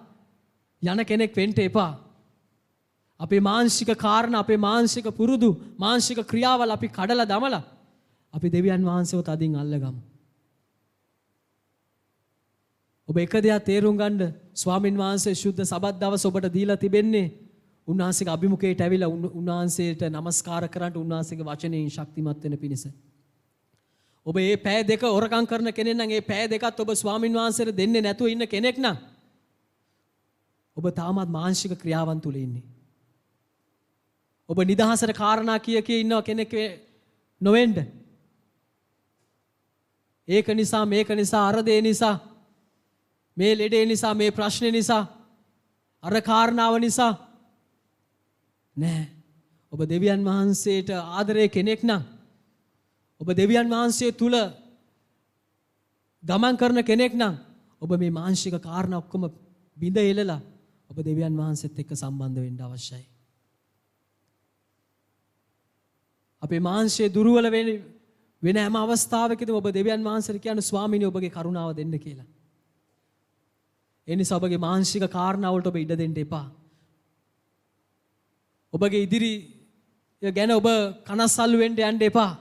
යන කෙනෙක් වෙන්න එපා. අපේ මානසික කාරණා, අපේ මානසික පුරුදු, මානසික ක්‍රියාවල් අපි කඩලා දමලා අපි දෙවියන් වහන්සේව තදින් අල්ලගමු. ඔබ එක දෙයක් තේරුම් ගන්න ස්වාමින් වහන්සේ සුද්ධ සබත් දවස ඔබට දීලා තිබෙන්නේ උන්වහන්සේගේ අභිමුඛයට ඇවිල්ලා උන්වහන්සේට নমස්කාර කරන්ට උන්වහන්සේගේ වචනයෙන් ශක්තිමත් වෙන පිණිස. ඔබ මේ පෑ දෙක හොරකම් කරන කෙනෙක් නම් මේ පෑ දෙකත් ඔබ ස්වාමින් වහන්සේට දෙන්නේ නැතුව ඉන්න කෙනෙක් නම් ඔබ තාමත් මානසික ක්‍රියාවන් තුල ඉන්නේ. ඔබ නිදහසට කාරණා කිය ඉන්නව කෙනෙක් නොවෙන්න. ඒක නිසා මේක නිසා අර දේ නිසා මේ ලෙඩේ නිසා මේ ප්‍රශ්නේ නිසා අර කාරණාව නිසා නෑ. ඔබ දෙවියන් වහන්සේට ආදරේ කෙනෙක් නම් ඔබ දෙවියන් වහන්සේ තුල ගමන් කරන කෙනෙක් නම් ඔබ මේ මානසික කාරණා ඔක්කොම බිඳ එලලා ඔබ දෙවියන් වහන්සේත් එක්ක සම්බන්ධ වෙන්න අවශ්‍යයි. අපේ මාංශයේ දුර්වල වෙන හැම අවස්ථාවකදීම ඔබ දෙවියන් වහන්සේට කියන ස්වාමීනි ඔබගේ කරුණාව දෙන්න කියලා. ඒ නිසා ඔබගේ මානසික කාරණා වලට ඔබ ඉඩ දෙන්න එපා. ඔබගේ ඉදිරි ගැන ඔබ කනස්සල්ලු වෙන්න යන්න එපා.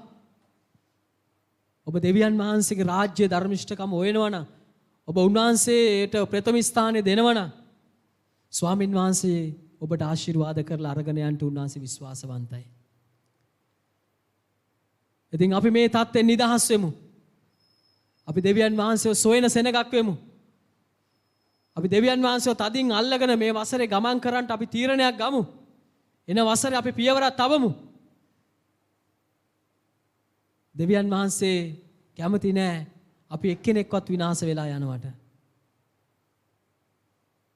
ඔබ දෙවියන් වහන්සේගේ රාජ්‍ය ධර්මිෂ්ඨකම හොයනවා නම් ඔබ උන්වහන්සේට ප්‍රථම ස්ථානය දෙනවා නම් ස්වාමින් වහන්සේ ඔබට ආශිර්වාද කරලා අරගෙන යන්න උන්වහන්සේ විශ්වාසවන්තයි. ඉතින් අපි මේ தත්ත්වෙන් නිදහස් වෙමු. අපි දෙවියන් වහන්සේව සොයන සෙනගක් වෙමු. අපි දෙවියන් වහන්සේව තදින් අල්ලගෙන මේ වසරේ ගමන් කරන්නට අපි තීරණයක් ගමු. එන වසරේ අපි පියවරක් තබමු. දෙවියන් වහන්සේ කැමති නෑ අපි එක්කෙනෙක්වත් විනාශ වෙලා යනවට.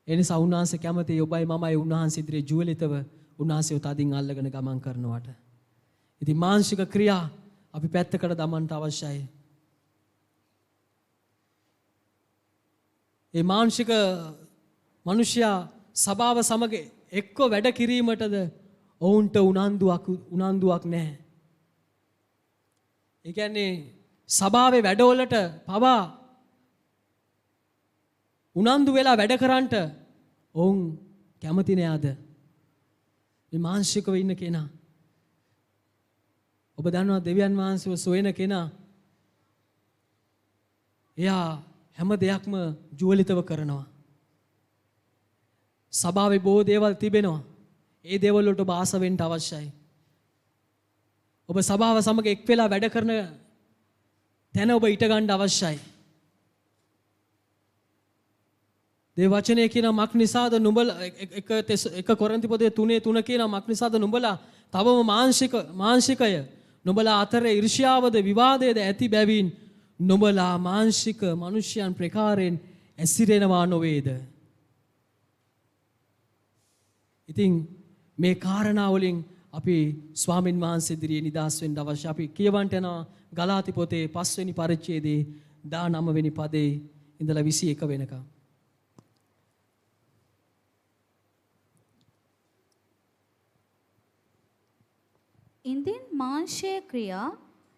ඒ නිසා උන්වහන්සේ කැමති ඔබයි මමයි උන්වහන්සේ ඉදිරියේ ජුවලිතව උන්වහන්සේව තදින් අල්ලගෙන ගමන් කරනවට. ඉතින් මානසික ක්‍රියා අපි පැත්තකට දමන්නට අවශ්‍යයි. ඒ මානසික මිනිසයා සබාව සමග එක්ක වැඩ කිරීමටද ඔවුන්ට උනන්දුවක් නැහැ. ඒ කියන්නේ සභාවේ වැඩවලට පවා උනන්දු වෙලා වැඩ කරන්නට ඔවුන් කැමති නෑද? මේ මානසිකව ඉන්න කෙනා. ඔබ දන්නවා දෙවියන් වහන්සේව සොයන කෙනා එයා හැම දෙයක්ම ජුවලිතව කරනවා. සභාවේ බොහෝ දේවල් තිබෙනවා. ඒ දේවල් වලට ඔබ ආස වෙන්න අවශ්‍යයි. ඔබ සභාව සමග එක් වෙලා වැඩ කරන තැන ඔබ ඊට ගන්න අවශ්‍යයි. දේව වචනය කියන මක් නිසාද නුඹලා එක කොරින්ති පොතේ 3:3 කියන මක් නිසාද නුඹලා තවම මාංශිකය නුඹලා අතර ඊර්ෂ්‍යාවද විවාදයේද ඇති බැවින් නුඹලා මාංශික මිනිසයන් ප්‍රකාරයෙන් ඇසිරෙනවා නොවේද? ඉතින් මේ කාරණා වලින් අපි ස්වාමින් වහන්සේ ඉදිරියේ නිදහස් වෙන්න අවශ්‍ය. අපි කියවන්ට යනවා ගලාති පොතේ 5 වෙනි පරිච්ඡේදයේ 19 වෙනි පදේ ඉඳලා 21 වෙනකම්. ඉන්දින් මාංශයේ ක්‍රියා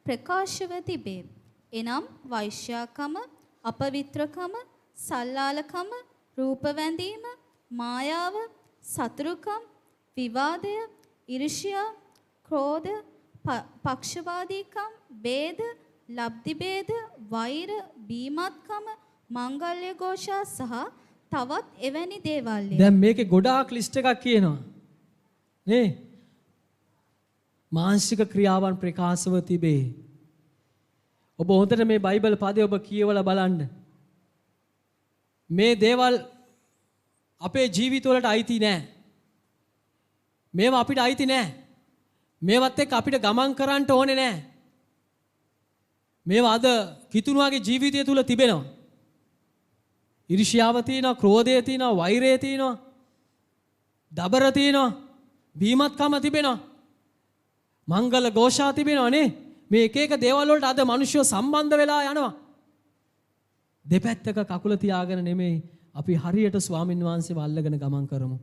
ප්‍රකාශව තිබේ. එනම් වෛශ්‍යාකම, අපවිත්‍රකම, සල්ලාලකම, රූප වැඳීම, මායාව, සතුරුකම්, විවාදය, ඊර්ෂ්‍යා, ක්‍රෝධ, පක්ෂපාතීකම්, ભેද, ලබ්ධි ભેද, වෛර, බීමත්කම, මංගල්‍ය ഘോഷා සහ තවත් එවැනි දේවල්. දැන් මේකේ ගොඩාක් ලිස්ට් එකක් කියනවා. නේ? මානසික ක්‍රියාවන් ප්‍රකාශව තිබේ. ඔබ හොඳට මේ බයිබල් පදේ ඔබ කියවලා බලන්න. මේ දේවල් අපේ ජීවිතවලට අයිති නෑ. මේවා අපිට අයිති නෑ. මේවත් එක්ක අපිට ගමන් කරන්න ඕනේ නෑ. මේවා අද කිතුණුවාගේ ජීවිතය තුල තිබෙනවා. ඊර්ෂ්‍යාව තියෙනවා, ක්‍රෝධය තියෙනවා, වෛරය තියෙනවා, දබර තියෙනවා, බීමත්කම තිබෙනවා, මංගල ഘോഷා තිබෙනවා නේ. මේ එක එක දේවල් වලට අද මිනිස්සු සම්බන්ධ වෙලා යනවා. දෙපැත්තක කකුල තියාගෙන නෙමෙයි අපි හරියට ස්වාමින් වහන්සේව අල්ලගෙන ගමන් කරමු.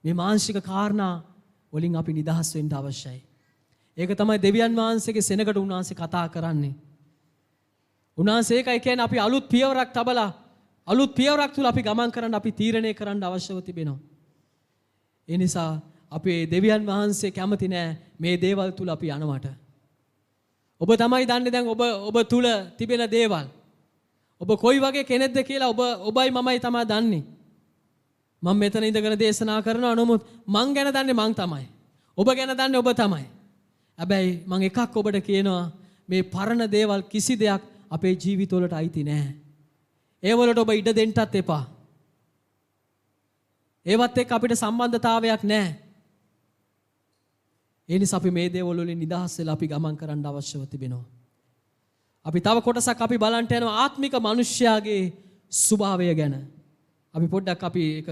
මේ මානසික කාරණා වලින් අපි නිදහස් වෙන්න අවශ්‍යයි. ඒක තමයි දෙවියන් වහන්සේගේ සෙනගට උන්වහන්සේ කතා කරන්නේ. උන්වහන්සේ ඒකයි කියන්නේ අපි අලුත් පියවරක් තබලා අලුත් පියවරක් තුල අපි ගමන් කරන්න අපි තීරණය කරන්න අවශ්‍යව තිබෙනවා. ඒ නිසා අපේ දෙවියන් වහන්සේ කැමති නෑ මේ දේවල් තුල අපි යනවට. ඔබ තමයි දන්නේ දැන් ඔබ තුල තිබෙන දේවල්. ඔබ කොයි වගේ කෙනෙක්ද කියලා ඔබයි මමයි තමයි දන්නේ. මම මෙතන ඉඳගෙන දේශනා කරනවා නමුත් මං ගැන දන්නේ මං තමයි. ඔබ ගැන දන්නේ ඔබ තමයි. හැබැයි මං එකක් ඔබට කියනවා මේ පරණ දේවල් කිසි දෙයක් අපේ ජීවිතවලට අයිති නෑ. ඒවලට ඔබ ඉඩ දෙන්නත් එපා. ඒවත් එක්ක අපිට සම්බන්ධතාවයක් නෑ. ඒ නිසා අපි මේ දේවල් වලින් නිදහස් වෙලා අපි ගමන් කරන්න අවශ්‍යව තිබෙනවා. අපි තව කොටසක් අපි බලන්න යනවා ආත්මික මිනිස්යාගේ ස්වභාවය ගැන. අපි පොඩ්ඩක් අපි ඒක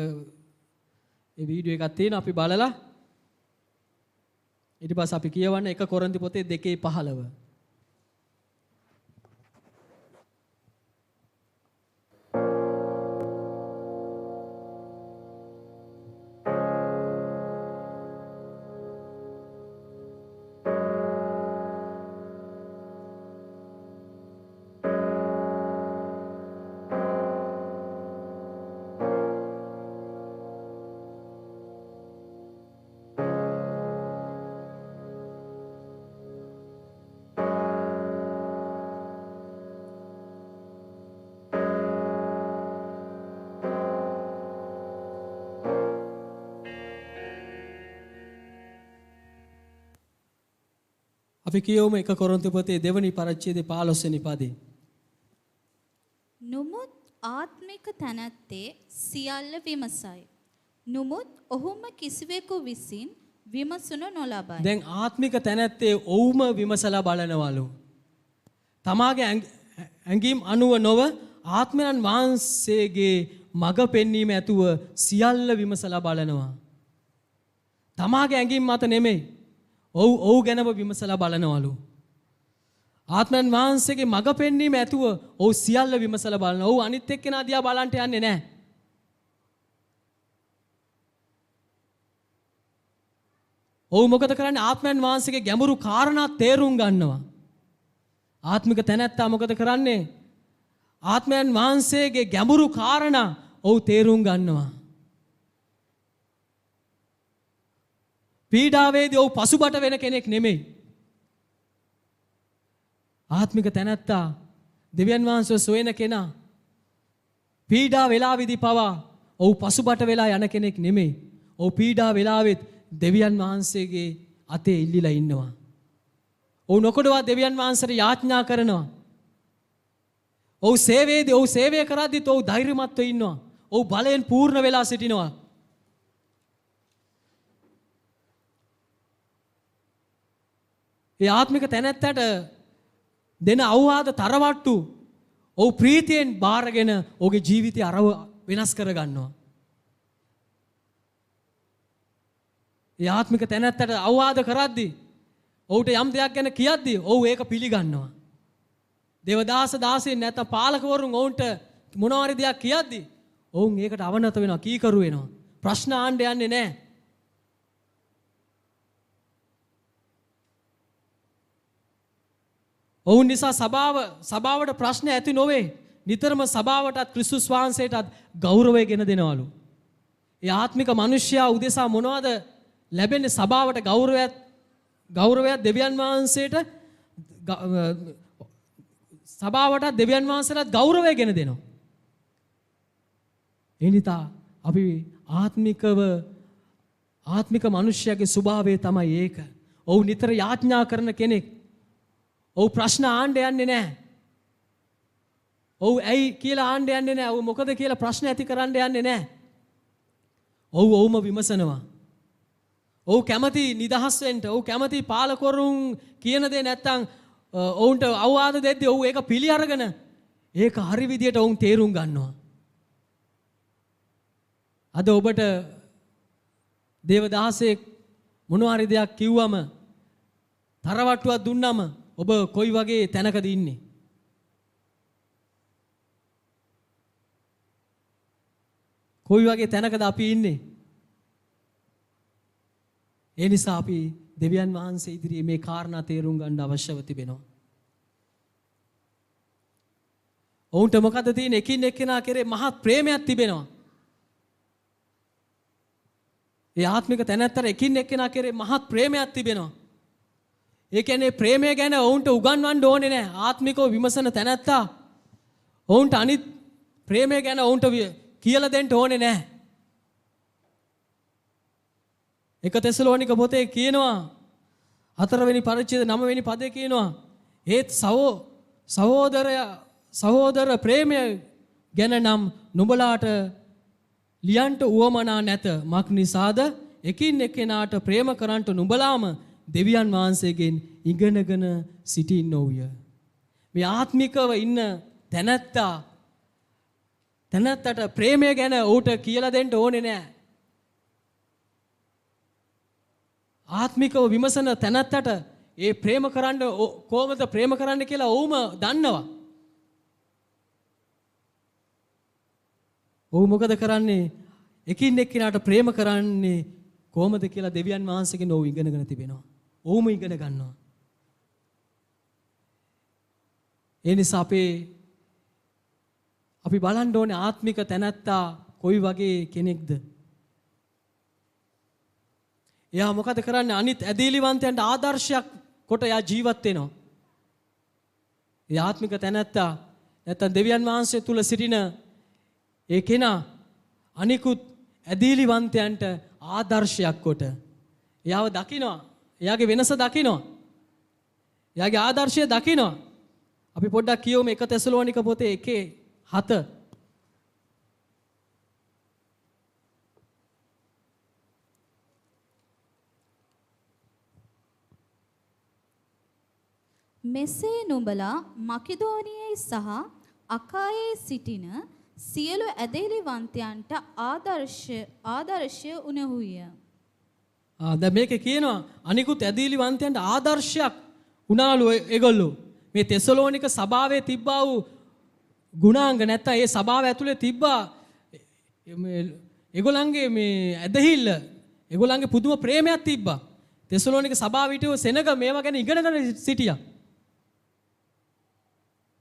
ඒ වීඩියෝ එකක් තියෙනවා අපි බලලා ඊට පස්සේ අපි කියවන්න 1 කොරින්ති පොතේ 2:15. අපි කියවමු 1 කොරින්ති පොතේ 2 වෙනි පරිච්ඡේදයේ 15 වෙනි පදේ. නුමුත් ආත්මික තැනැත්තේ සියල්ල විමසයි. නුමුත් ඔහුම කිසිවෙකු විසින් විමසනු නොලබයි. දැන් ආත්මික තැනැත්තේ ඔවුම විමසලා බලනවලු. තමාගේ ඇඟීම් අනුව නොව ආත්මයන් වහන්සේගේ මඟ පෙන්වීම ඇතුව සියල්ල විමසලා බලනවා. තමාගේ ඇඟීම් මත නෙමෙයි. ඔව් ගැනම විමසලා බලනවලු. ආත්මයන් වහන්සේගේ මඟ පෙන්වීම ඇතුව ඔව් සියල්ල විමසලා බලනවා. ඔව් අනිත් එක්කෙනා දිහා බලන්න යන්නේ නැහැ. ඔව් මොකද කරන්නේ ආත්මයන් වහන්සේගේ ගැඹුරු කාරණා තේරුම් ගන්නවා. ආත්මික තැනැත්තා මොකද කරන්නේ? ආත්මයන් වහන්සේගේ ගැඹුරු කාරණා ඔව් තේරුම් ගන්නවා. පීඩාවේදී ඔව් පසුබට වෙන කෙනෙක් නෙමෙයි. ආත්මික තැනැත්තා දෙවියන් වහන්සේ සොයන කෙනා පීඩා වේලාවේදී පවා ඔව් පසුබට වෙලා යන කෙනෙක් නෙමෙයි. ඔව් පීඩා වේලාවෙත් දෙවියන් වහන්සේගේ අතේ ඉල්ලිලා ඉන්නවා. ඔව් නොකොඩවා දෙවියන් වහන්සේට යාඥා කරනවා. ඔව් සේවයේදී ඔව් සේවය කරද්දිත් ඔව් ධෛර්යමත්ව ඉන්නවා. ඔව් බලයෙන් පූර්ණ වෙලා සිටිනවා. ඒ ආත්මික තැනැත්තට දෙන අවවාද තරවට්ටු ඔව් ප්‍රීතියෙන් බාරගෙන ඔහුගේ ජීවිතය අරව වෙනස් කර ගන්නවා. ඒ ආත්මික තැනැත්තට අවවාද කරද්දී ඔහුට යම් දෙයක් ගැන කියද්දී ඔහු ඒක පිළිගන්නවා. දේවදාස දාසයන් නැත්නම් පාලකවරුන් ඔවුන්ට මොනවාරි දෙයක් කියද්දී ඔවුන් ඒකට අවනත වෙනවා, කීකරු වෙනවා. ප්‍රශ්න ආන්න යන්නේ නැහැ. ඔවුන් නිසා සභාවට ප්‍රශ්න ඇති නොවේ. නිතරම සභාවටත් ක්‍රිස්තුස් වහන්සේටත් ගෞරවය ගෙන දෙනවලු. ඒ ආත්මික මිනිසයා උදෙසා මොනවද ලැබෙන්නේ? සභාවට ගෞරවයක් දෙවියන් වහන්සේට සභාවටත් දෙවියන් වහන්සේටත් ගෞරවය ගෙන දෙනවා. ඒ නිසා අපි ආත්මික මිනිසයාගේ ස්වභාවය තමයි ඒක. ඔව් නිතර යාඥා කරන කෙනෙක්. ඔව් ප්‍රශ්න ආන්න යන්නේ නැහැ. ඔව් ඇයි කියලා ආන්න යන්නේ නැහැ. ඔව් මොකද කියලා ප්‍රශ්න ඇති කරන්න යන්නේ නැහැ. ඔව්ම විමසනවා. ඔව් කැමති නිදහස් වෙන්න. ඔව් කැමති පාලකවරුන් කියන දේ නැත්තම් ඔවුන්ට අවවාද දෙද්දී ඔව් ඒක පිළි අරගෙන ඒක හරි විදියට ඔවුන් තේරුම් ගන්නවා. අද ඔබට දේවදාසෙක් මොනවාරි දෙයක් කිව්වම තරවට්ටුවක් දුන්නම ඔබ කොයි වගේ තැනකද ඉන්නේ? කොයි වගේ තැනකද අපි ඉන්නේ? ඒ නිසා අපි දෙවියන් වහන්සේ ඉදිරියේ මේ කාරණා තේරුම් ගන්න අවශ්‍යව තිබෙනවා. ඔවුන්ට මොකද තියෙන්නේ? එකින් එක්කෙනා කෙරේ මහත් ප්‍රේමයක් තිබෙනවා. ඒ ආත්මික තැනැත්තට එකින් එක්කෙනා කෙරේ මහත් ප්‍රේමයක් තිබෙනවා. ඒ කියන්නේ ප්‍රේමය ගැන ඔවුන්ට උගන්වන්න ඕනේ නැහැ. ආත්මිකව විමසන තැනැත්තා ඔවුන්ට අනිත් ප්‍රේමය ගැන ඔවුන්ට කියලා දෙන්න ඕනේ නැහැ. එක තෙසලෝනික පොතේ කියනවා 4 වෙනි පරිච්ඡේද 9 වෙනි පදේ කියනවා ඒත් සහෝදර ප්‍රේමය ගැන නම් නුඹලාට ලියන්ට උවමනා නැත. මක් නිසාද එකින් එක්කෙනාට ප්‍රේම කරන්ට නුඹලාම දෙවියන් වහන්සේගෙන් ඉගෙනගෙන සිටින්නෝය. මේ ආත්මිකව ඉන්න තැනැත්තට ප්‍රේමය ගැන ඌට කියලා දෙන්න ඕනේ නැහැ. ආත්මිකව විමසන තැනැත්තට ඒ ප්‍රේම කරන්න කොහොමද ප්‍රේම කරන්න කියලා ඔවුම දන්නවා. ඔව් මොකද කරන්නේ? එකින් එක්කිනාට ප්‍රේම කරන්නේ කොහොමද කියලා දෙවියන් වහන්සේගෙන් ඔව් ඉගෙනගෙන තිබෙනවා. ඔවුම ඉගෙන ගන්නවා. ඒ නිසා අපි බලන්න ඕනේ ආත්මික තැනැත්තා කොයි වගේ කෙනෙක්ද? එයා මොකද කරන්නේ? අනිත් ඇදීලිවන්තයන්ට ආදර්ශයක් කොට එයා ජීවත් වෙනවා. ඒ ආත්මික තැනැත්තා නැත්නම් දෙවියන් වහන්සේ තුල සිටින ඒ කෙනා අනිකුත් ඇදීලිවන්තයන්ට ආදර්ශයක් කොට එයාව දකිනවා. එයාගේ වෙනස දකිනවා. එයාගේ ආදර්ශය දකිනවා. අපි පොඩ්ඩක් කියවමු 1 තෙසලෝනික පොතේ 1:7. මෙසේ නුඹලා මකිදෝනියේ සහ අකායේ සිටින සියලු ඇදහිලිවන්තයන්ට ආදර්ශය උනහුය. දැන් මේකේ කියනවා අනිකුත් ඇදහිලිවන්තයන්ට ආදර්ශයක් උනාලු ඒගොල්ලෝ. මේ තෙසලෝනික සභාවේ තිබ්බා වූ ගුණාංග නැත්තම් ඒ සභාව ඇතුලේ තිබ්බා ඒගොල්ලන්ගේ මේ ඇදහිල්ල ඒගොල්ලන්ගේ පුදුම ප්‍රේමයක් තිබ්බා. තෙසලෝනික සභාව හිටියෝ සෙනග මේවා ගැන ඉගෙනගෙන සිටියා.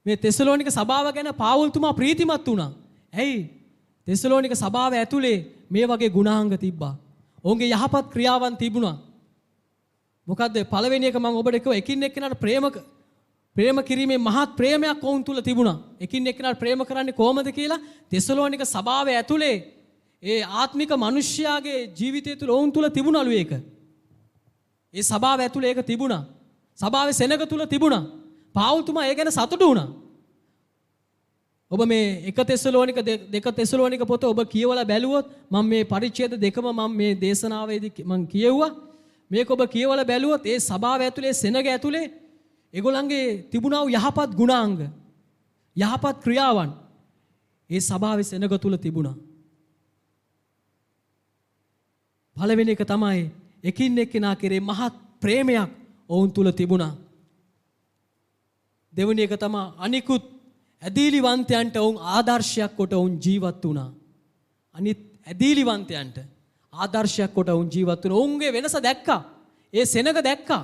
මේ තෙසලෝනික සභාව ගැන පාවුල්තුමා ප්‍රීතිමත් වුණා. ඇයි? තෙසලෝනික සභාව ඇතුලේ මේ වගේ ගුණාංග තිබ්බා. ඔවුන්ගේ යහපත් ක්‍රියාවන් තිබුණා. මොකද්ද? පළවෙනි එක මම ඔබට කිව්වා එකින් එක්කෙනාට ප්‍රේම කිරීමේ මහත් ප්‍රේමයක් ඔවුන් තුල තිබුණා. එකින් එක්කෙනාට ප්‍රේම කරන්නේ කොහොමද කියලා තෙසලෝනික සභාව ඇතුලේ ඒ ආත්මික මිනිස්යාගේ ජීවිතය තුල ඔවුන් තුල තිබුණලු ඒක. ඒ සභාව ඇතුලේ ඒක තිබුණා. සභාවේ සෙනග තුල තිබුණා. පාවුල්තුමා ඒ ගැන සතුටු වුණා. ඔබ මේ 1 තෙසලෝනික 2 තෙසලෝනික පොත ඔබ කියවලා බැලුවොත් මම මේ පරිච්ඡේද දෙකම මම මේ දේශනාවේදී මම කියෙව්වා. මේක ඔබ කියවලා බැලුවොත් ඒ සභාව ඇතුලේ සෙනග ඇතුලේ ඒගොල්ලන්ගේ තිබුණා වූ යහපත් ගුණාංග යහපත් ක්‍රියාවන් ඒ සභාවේ සෙනග තුල තිබුණා. පළවෙනි එක තමයි එකින් එක්කෙනා කෙරේ මහත් ප්‍රේමයක් ඔවුන් තුල තිබුණා. දෙවෙනි එක තමයි අනිකුත් ඇදීලිවන්තයන්ට ඔවුන් ආදර්ශයක් කොට ඔවුන් ජීවත් වුණා. අනිත් ඇදීලිවන්තයන්ට ආදර්ශයක් කොට ඔවුන් ජීවත් වුණා. ඔවුන්ගේ වෙනස දැක්කා. ඒ සෙනග දැක්කා.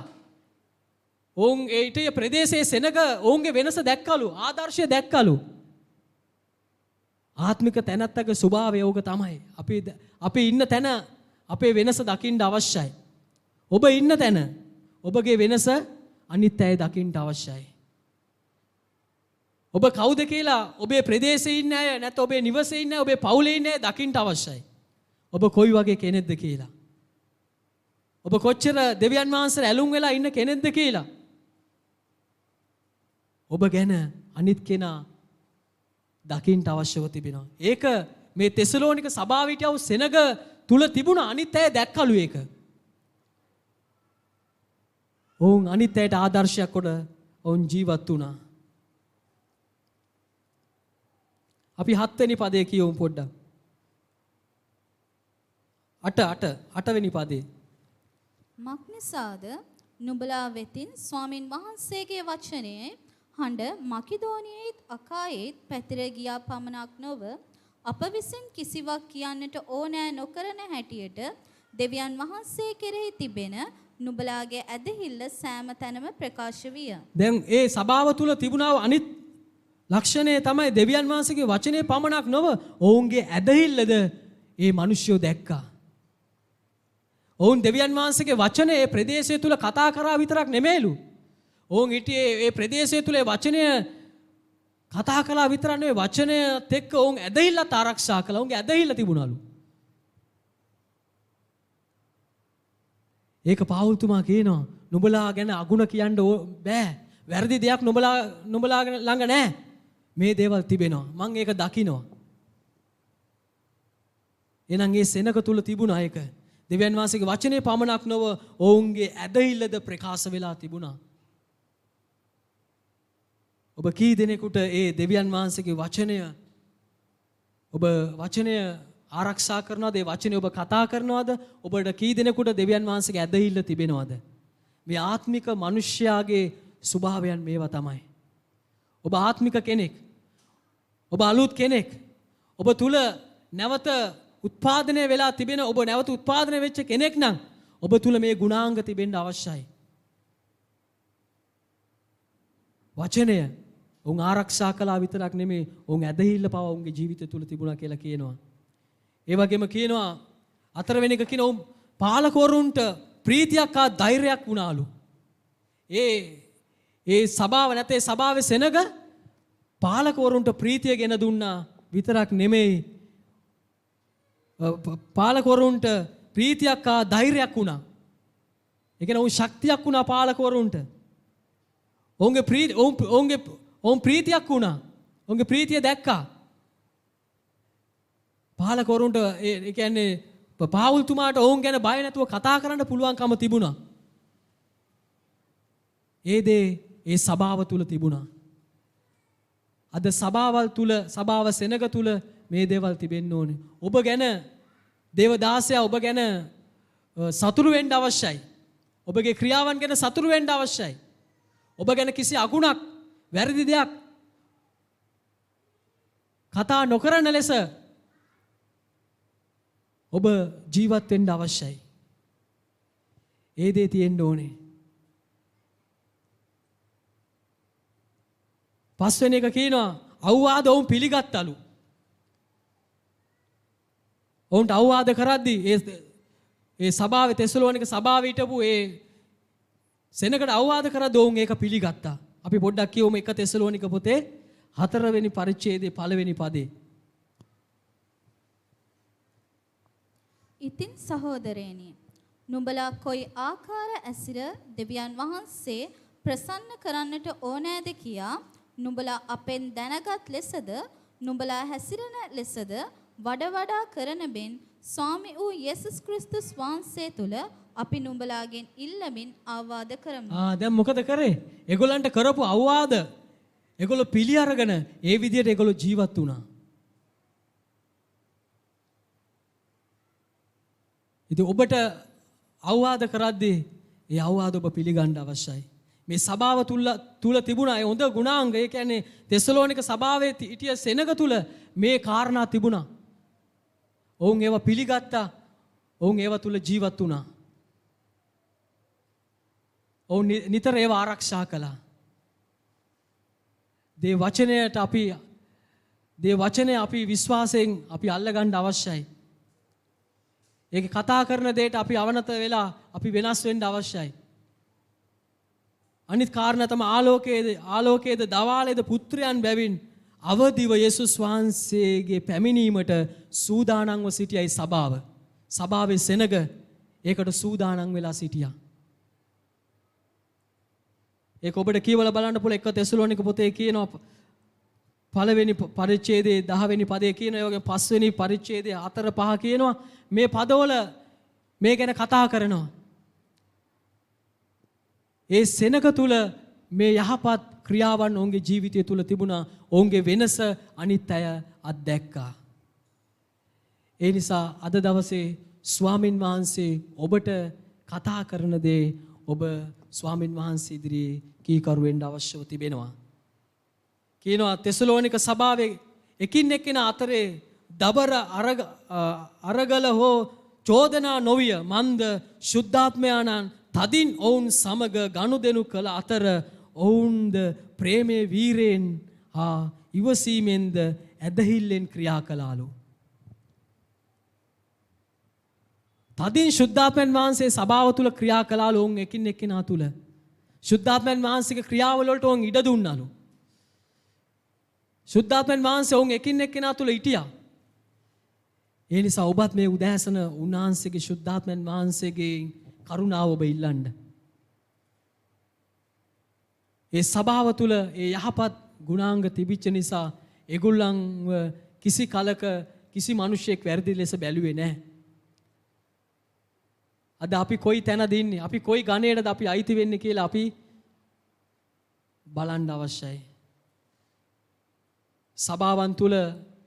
ඔවුන් ඒ ඊටේ ප්‍රදේශයේ සෙනග ඔවුන්ගේ වෙනස දැක්කලු. ආදර්ශය දැක්කලු. ආත්මික තැනැත්තගේ ස්වභාවය ඕක තමයි. අපි ඉන්න තැන අපේ වෙනස දකින්න අවශ්‍යයි. ඔබ ඉන්න තැන ඔබගේ වෙනස අනිත් අය දකින්න අවශ්‍යයි. ඔබ කවුද කියලා ඔබේ ප්‍රදේශයේ ඉන්න අය නැත්නම් ඔබේ නිවසේ ඉන්න අය ඔබේ පවුලේ ඉන්න අය දකින්න අවශ්‍යයි. ඔබ කොයි වගේ කෙනෙක්ද කියලා. ඔබ කොච්චර දෙවියන් වහන්සේට ඇලුම් වෙලා ඉන්න කෙනෙක්ද කියලා. ඔබ ගැන අනිත් කෙනා දකින්න අවශ්‍යව තිබෙනවා. ඒක මේ තෙසලෝනික සභාවට යව සෙනග තුල තිබුණ අනිත් අය දැක්කලු ඒක. ඔවුන් අනිත් අයට ආදර්ශයක් කොට ඔවුන් ජීවත් වුණා. අපි 7 වෙනි පදේ කියවමු පොඩ්ඩක්. 8 වෙනි පදේ. මක්නිසාද නුඹලා වෙතින් ස්වාමින් වහන්සේගේ වචනයේ හඬ මකිදෝනියේත් අකායේත් පැතිර ගියා පමණක් නොව අප විසින් කිසිවක් කියන්නට ඕනෑ නොකරන හැටියට දෙවියන් වහන්සේ කෙරෙහි තිබෙන නුඹලාගේ ඇදහිල්ල සෑම තැනම ප්‍රකාශ විය. දැන් ඒ සභාව තුල තිබුණා අනිත් ලක්ෂණය තමයි දෙවියන් වහන්සේගේ වචනේ පමණක් නොව ඔවුන්ගේ ඇදහිල්ලද ඒ මිනිස්සුયો දැක්කා. ඔවුන් දෙවියන් වහන්සේගේ වචනේ ඒ ප්‍රදේශය තුල කතා කරා විතරක් නෙමෙයිලු. ඔවුන් හිටියේ ඒ ප්‍රදේශය තුල ඒ වචනය කතා කළා විතරක් නෙවෙයි වචනයත් එක්ක ඔවුන් ඇදහිල්ලත් ආරක්ෂා කළා. ඔවුන්ගේ ඇදහිල්ල තිබුණලු. ඒක පාවුල්තුමා කියනවා නුඹලා ගැන අගුණ කියන්න බෑ. වැරදි දෙයක් නුඹලා ළඟ නැහැ. මේ දේවල් තිබෙනවා. මම ඒක දකිනවා. එහෙනම් ඒ සෙනක තුල තිබුණා ඒක. දෙවියන් වහන්සේගේ වචනේ පමණක් නොව ඔවුන්ගේ ඇදහිල්ලද ප්‍රකාශ වෙලා තිබුණා. ඔබ කී දෙනෙකුට ඒ දෙවියන් වහන්සේගේ වචනය ඔබ වචනය ආරක්ෂා කරනවද? ඒ වචනේ ඔබ කතා කරනවද? ඔබට කී දෙනෙකුට දෙවියන් වහන්සේගේ ඇදහිල්ල තිබෙනවද? මේ ආත්මික මිනිස්යාගේ ස්වභාවයන් මේවා තමයි. ඔබ ආත්මික කෙනෙක්. ඔබ අලුත් කෙනෙක්. ඔබ තුල නැවත උත්පාදනය වෙලා තිබෙන ඔබ නැවත උත්පාදනය වෙච්ච කෙනෙක් නම් ඔබ තුල මේ ගුණාංග තිබෙන්න අවශ්‍යයි. වචනය උන් ආරක්ෂා කළා විතරක් නෙමෙයි උන් ඇදහිල්ල පව උන්ගේ ජීවිතය තුල තිබුණා කියලා කියනවා. ඒ වගේම කියනවා හතරවෙනි එක කියනවා උන් පාලකවරුන්ට ප්‍රීතියක් හා ධෛර්යයක් වුණාලු. ඒ සභාව නැතේ සභාවේ සෙනග පාලකවරුන්ට ප්‍රීතිය ගෙන දුන්නා විතරක් නෙමෙයි පාලකවරුන්ට ප්‍රීතියක් හා ධෛර්යයක් වුණා. ඒ කියන්නේ උන් ශක්තියක් වුණා පාලකවරුන්ට. ඔවුන් ප්‍රීතියක් වුණා. ඔවුන්ගේ ප්‍රීතිය දැක්කා. පාලකවරුන්ට ඒ කියන්නේ පාවුල්තුමාට ඔවුන් ගැන බය නැතුව කතා කරන්න පුළුවන්කම තිබුණා. ඒ දේ ඒ සභාව තුල තිබුණා. අද සභාවල් තුල සභාව සෙනග තුල මේ දේවල් තිබෙන්න ඕනේ. ඔබ ගැන දේවදාසයා ඔබ ගැන සතුරු වෙන්න අවශ්‍යයි. ඔබගේ ක්‍රියාවන් ගැන සතුරු වෙන්න අවශ්‍යයි. ඔබ ගැන කිසි අගුණක් වැරදි දෙයක් කතා නොකරන ලෙස ඔබ ජීවත් වෙන්න අවශ්‍යයි. ඒ දේ තියෙන්න ඕනේ. පස්වෙනි එක කියනවා අවවාද ඔවුන් පිළිගත්තලු. ඔවුන්ට අවවාද කරද්දී ඒ සභාවේ තෙසලෝනික සභාවේ හිටපු ඒ සෙනකට අවවාද කරද්දී ඔවුන් ඒක පිළිගත්තා. අපි පොඩ්ඩක් කියවමු 1 තෙසලෝනික පොතේ 4 වෙනි පරිච්ඡේදයේ 1 වෙනි පදේ. ඉතින් සහෝදරයනි නුඹලා කොයි ආකාර ඇසිර දෙවියන් වහන්සේ ප්‍රසන්න කරන්නට ඕනෑද කියා නුඹලා අපෙන් දැනගත් ලෙසද නුඹලා හැසිරෙන ලෙසද වඩා කරන බෙන් ස්වාමි වූ යේසුස් ක්‍රිස්තුස් වහන්සේ තුල අපි නුඹලාගෙන් ඉල්ලමින් අවවාද කරමු. දැන් මොකද කරේ? ඒගොල්ලන්ට කරපු අවවාද ඒගොල්ලෝ පිළි අරගෙන ඒ විදිහට ඒගොල්ලෝ ජීවත් වුණා. ඉතින් ඔබට අවවාද කරද්දී ඒ අවවාද ඔබ පිළිගන්න අවශ්‍යයි. මේ සභාව තුල තිබුණා ඒ හොඳ ගුණාංග. ඒ කියන්නේ තෙසලෝනික සභාවේ හිටිය සෙනග තුල මේ කාරණා තිබුණා. ඔවුන් ඒවා පිළිගත්තා. ඔවුන් ඒවා තුල ජීවත් වුණා. ඔවුන් නිතර ඒවා ආරක්ෂා කළා. දේ වචනය අපි විශ්වාසයෙන් අපි අල්ලගන්න අවශ්‍යයි. ඒක කතා කරන දෙයට අපි අවනත වෙලා අපි වෙනස් වෙන්න අවශ්‍යයි. අනිත් කාරණා තමයි ආලෝකයේද දවාලයේද පුත්‍රයන් බැවින් අවදිව යේසුස් වහන්සේගේ පැමිණීමට සූදානම්ව සිටියයි සභාව. සභාවේ සෙනග ඒකට සූදානම් වෙලා සිටියා. ඒක ඔබට කියවලා බලන්න පුළුවන් 1 තෙසලෝනික පොතේ කියනවා පළවෙනි පරිච්ඡේදයේ 10 වෙනි පදයේ කියනවා. ඒ වගේ 5 වෙනි පරිච්ඡේදයේ 4 5 කියනවා. මේ පදවල මේ ගැන කතා කරනවා. ඒ සෙනක තුල මේ යහපත් ක්‍රියාවන් ඔවුන්ගේ ජීවිතය තුල තිබුණා. ඔවුන්ගේ වෙනස අනිත් අය අත්දැක්කා. ඒ නිසා අද දවසේ ස්වාමින් වහන්සේ ඔබට කතා කරන දේ ඔබ ස්වාමින් වහන්සේ ඉදිරියේ කීකරු වෙන්න අවශ්‍යව තිබෙනවා. කියනවා තෙසලෝනික සභාවේ එකින් එක්කෙනා අතරේ දබර අරගල හෝ චෝදනා නොවිය මන්ද ශුද්ධාත්මයාණන් තදින් ඔවුන් සමග ගනුදෙනු කළ අතර ඔවුන්ද ප්‍රේමයේ වීරයෙන් හා ඉවසීමෙන්ද ඇදහිල්ලෙන් ක්‍රියා කළාලු. තදින් ශුද්ධාත්මයන් වහන්සේ සභාව තුල ක්‍රියා කළාලු. ඔවුන් එකින් එක්කෙනා තුල ශුද්ධාත්මයන් වහන්සේගේ ක්‍රියාවල වලට ඔවුන් ඉඩ දුන්නාලු. ශුද්ධාත්මයන් වහන්සේ ඔවුන් එකින් එක්කෙනා තුල හිටියා. ඒ නිසා ඔබත් මේ උදෑසන උන්වහන්සේගේ ශුද්ධාත්මයන් වහන්සේගේ කරුණාව ඔබ ඉල්ලන්න. ඒ සභාව තුළ ඒ යහපත් ගුණාංග තිබිච්ච නිසා ඒගොල්ලන්ව කිසි කලක කිසි මිනිහෙක් වැරදි ලෙස බැලුවේ නැහැ. අද අපි කොයි තැනද ඉන්නේ? අපි කොයි ගණේටද අපි අයිති වෙන්නේ කියලා අපි බලන්න අවශ්‍යයි. සභාවන් තුල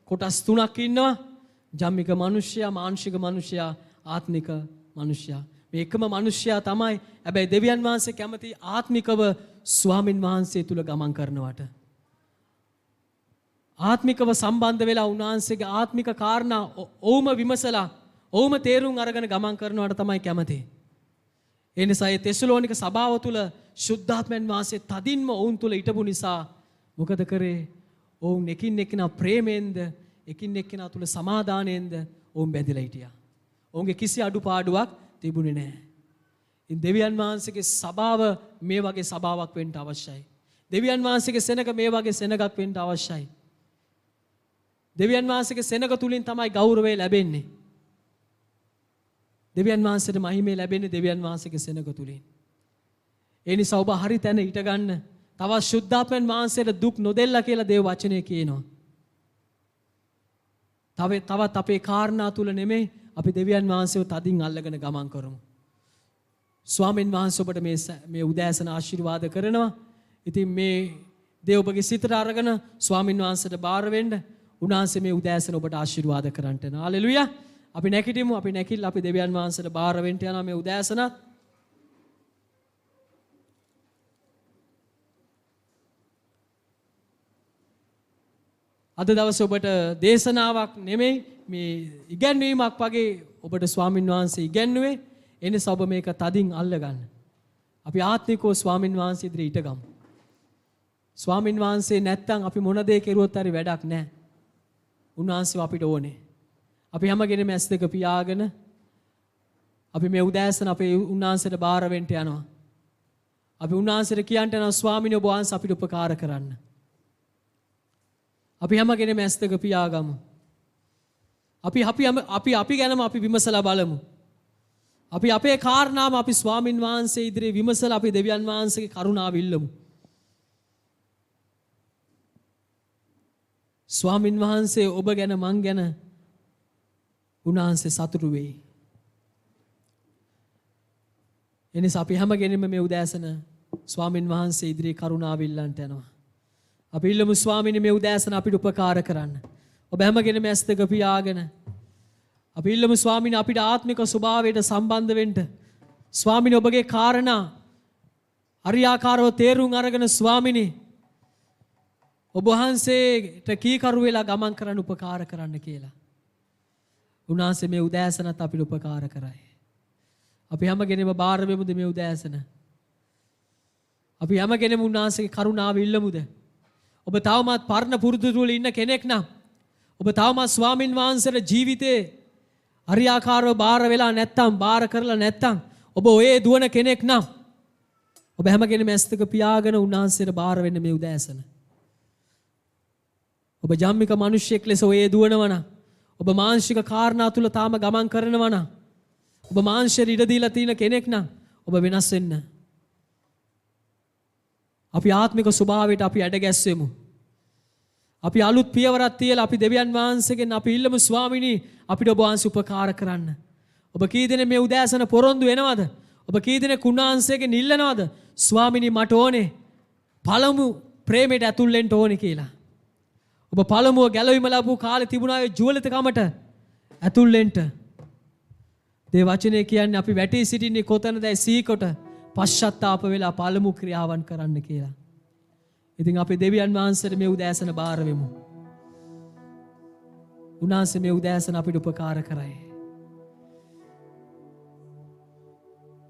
කොටස් තුනක් ඉන්නවා. ජම්මික මිනිසයා, මානුෂික මිනිසයා, ආත්මික මිනිසයා. මේ එකම මිනිසයා තමයි. හැබැයි දෙවියන් වහන්සේ කැමති ආත්මිකව ස්වාමින් වහන්සේ තුල ගමන් කරනවට. ආත්මිකව සම්බන්ධ වෙලා උන්වහන්සේගේ ආත්මික කාරණා ඔවුම විමසලා ඔවුම තේරුම් අරගෙන ගමන් කරනවට තමයි කැමති. ඒ නිසා මේ තෙසලෝනික සභාව තුල ශුද්ධාත්මයන් වහන්සේ තදින්ම ඔවුන් තුල හිටපු නිසා මොකද කරේ? ඔවුන් එකින් එකිනා ප්‍රේමයෙන්ද එකින් එකිනා තුල සමාදානයෙන්ද ඔවුන් බැඳිලා හිටියා. ඔවුන්ගේ කිසි අඩුපාඩුවක් තිබුණේ නැහැ. ඉතින් දෙවියන් වහන්සේගේ සභාව මේ වගේ සභාවක් වෙන්න අවශ්‍යයි. දෙවියන් වහන්සේගේ සෙනග මේ වගේ සෙනගක් වෙන්න අවශ්‍යයි. දෙවියන් වහන්සේගේ සෙනග තුලින් තමයි ගෞරවය ලැබෙන්නේ. දෙවියන් වහන්සේට මහිමය ලැබෙන්නේ දෙවියන් වහන්සේගේ සෙනග තුලින්. ඒ නිසා ඔබ හරි තැන හිට ගන්න. තවත් ශුද්ධාත්මයන් වහන්සේට දුක් නොදෙල්ලා කියලා දේව වචනේ කියනවා. තවත් අපේ කාරණා තුල නෙමෙයි අපි දෙවියන් වහන්සේව තදින් අල්ලගෙන ගමන් කරමු. ස්වාමින් වහන්සේ ඔබට මේ උදෑසන ආශිර්වාද කරනවා. ඉතින් මේ දේ ඔබගේ සිතට අරගෙන ස්වාමින් වහන්සේට බාර වෙන්න. උන්වහන්සේ මේ උදෑසන ඔබට ආශිර්වාද කරන්නට යනවා. හලෙලුයා. අපි නැගිටිමු. අපි නැකිලා අපි දෙවියන් වහන්සේට බාර වෙන්න යනවා මේ උදෑසන. අද දවසේ ඔබට දේශනාවක් නෙමෙයි මේ ඉගැන්වීමක් වගේ ඔබට ස්වාමින් වහන්සේ ඉගැන්නුවේ. ඒ නිසා ඔබ මේක තදින් අල්ලගන්න. අපි ආත්මිකව ස්වාමින් වහන්සේ ඉදිරියට ඉටගමු. ස්වාමින් වහන්සේ නැත්තම් අපි මොන දේ කෙරුවොත් හරි වැඩක් නැහැ. උන්වහන්සේ අපිට ඕනේ. අපි හැමගෙනම ඇස් දෙක පියාගෙන අපි මේ උදෑසන අපේ උන්වහන්සේට බාර වෙන්න යනවා. අපි උන්වහන්සේට කියන්න යනවා ස්වාමීන් වහන්සේ අපිට උපකාර කරන්න. අපි හැමගෙනම ඇස් දෙක පියාගමු. අපි ගැනම අපි විමසලා බලමු. අපි අපේ කාරණාම අපි ස්වාමින් වහන්සේ ඉදිරියේ විමසලා අපි දෙවියන් වහන්සේගේ කරුණාව ඉල්ලමු. ස්වාමින් වහන්සේ ඔබ ගැන මං ගැන උන්වහන්සේ සතුටු වෙයි. එනිසා අපි හැමගෙනම මේ උදෑසන ස්වාමින් වහන්සේ ඉදිරියේ කරුණාව ඉල්ලන්ට යනවා. අපි ඉල්ලමු ස්වාමීනි මේ උදෑසන අපිට උපකාර කරන්න. ඔබ හැමගෙනම ඇස් දෙක පියාගෙන අපි ඉල්ලමු ස්වාමීනි අපිට ආත්මික ස්වභාවයට සම්බන්ධ වෙන්න. ස්වාමීනි ඔබගේ කාරණා හරියාකාරව තේරුම් අරගෙන ස්වාමීනි ඔබ වහන්සේට කීකරු වෙලා ගමන් කරන්න උපකාර කරන්න කියලා. උන්වහන්සේ මේ උදෑසනත් අපිට උපකාර කරයි. අපි හැමගෙනම බාර වෙමුද මේ උදෑසන? අපි හැමගෙනම උන්වහන්සේගේ කරුණාව ඉල්ලමුද? ඔබ තවමත් පරණ පුරුදු තුල ඉන්න කෙනෙක් නම් ඔබ තවමත් ස්වාමින් වහන්සේගේ ජීවිතේ හරියාකාරව බාර වෙලා නැත්තම් බාර කරලා නැත්තම් ඔබ ඔය දුවන කෙනෙක් නම් ඔබ හැමගෙනම ඇස් දෙක පියාගෙන උන්වහන්සේට බාර වෙන්න මේ උදෑසන. ඔබ ජම්මික මිනිහෙක් ලෙස ඔය දුවනවා නම් ඔබ මානසික කාරණා තුල තාම ගමන් කරනවා නම් ඔබ මාංශයට ඉඩ දීලා තියෙන කෙනෙක් නම් ඔබ වෙනස් වෙන්න. අපි ආත්මික ස්වභාවයට අපි ඇඩ ගැස්සෙමු. අපි අලුත් පියවරක් තියලා අපි දෙවියන් වහන්සේගෙන් අපි ඉල්ලමු ස්වාමිනී අපිට ඔබ වහන්සේ උපකාර කරන්න. ඔබ කී දෙනෙක් මේ උදෑසන පොරොන්දු වෙනවද? ඔබ කී දෙනෙක් උන්වහන්සේගෙන් ඉල්ලනවද? ස්වාමිනී මට ඕනේ පළමු ප්‍රේමයට ඇතුල් වෙන්න ඕනේ කියලා. ඔබ පළමුව ගැලවීම ලැබූ කාලේ තිබුණා ඒ ජුවලිතකමට ඇතුල් වෙන්න. දේ වචනේ කියන්නේ අපි වැටී සිටින්නේ කොතනදයි සීකොට පශ්චාත්තාප වෙලා පළමු ක්‍රියාවන් කරන්න කියලා. ඉතින් අපි දෙවියන් වහන්සේට මේ උදෑසන බාර වෙමු. උන්වහන්සේ මේ උදෑසන අපිට උපකාර කරයි.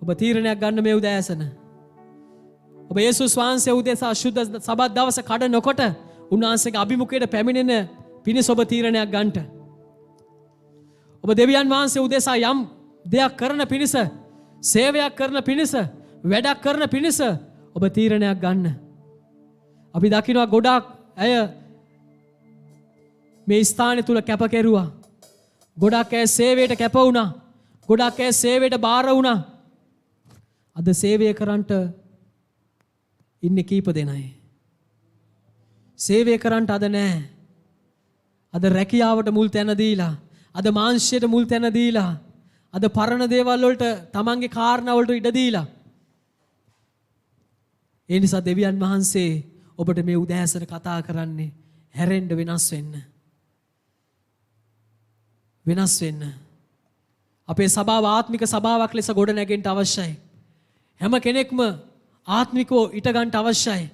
ඔබ තීරණයක් ගන්න මේ උදෑසන. ඔබ යේසුස් වහන්සේ උදෙසා ශුද්ධ සබත් දවස කඩ නොකොට උන්වහන්සේගේ අභිමුඛයට පැමිණෙන පිණිස ඔබ තීරණයක් ගන්නට. ඔබ දෙවියන් වහන්සේ උදෙසා යම් දෙයක් කරන පිණිස, සේවයක් කරන පිණිස, වැඩක් කරන පිණිස ඔබ තීරණයක් ගන්න. අපි දකිනවා ගොඩාක් අය මේ ස්ථානය තුල කැප කෙරුවා. ගොඩක් අය සේවයට කැප වුණා. ගොඩක් අය සේවයට බාර වුණා. අද සේවය කරන්නට ඉන්නේ කීප දෙනයි. සේවය කරන්නට අද නැහැ. අද රැකියාවට මුල් තැන දීලා, අද මාංශයට මුල් තැන දීලා, අද පරණ දේවල් වලට තමන්ගේ කාරණා වලට ඉඩ දීලා. ඒ නිසා දෙවියන් වහන්සේ ඔබට මේ උදෑසන කතා කරන්නේ හැරෙන්න වෙනස් වෙන්න. වෙනස් වෙන්න. අපේ සභාව ආත්මික සභාවක් ලෙස ගොඩ නැගෙන්න අවශ්‍යයි. හැම කෙනෙක්ම ආත්මිකව ඊට ගන්න අවශ්‍යයි.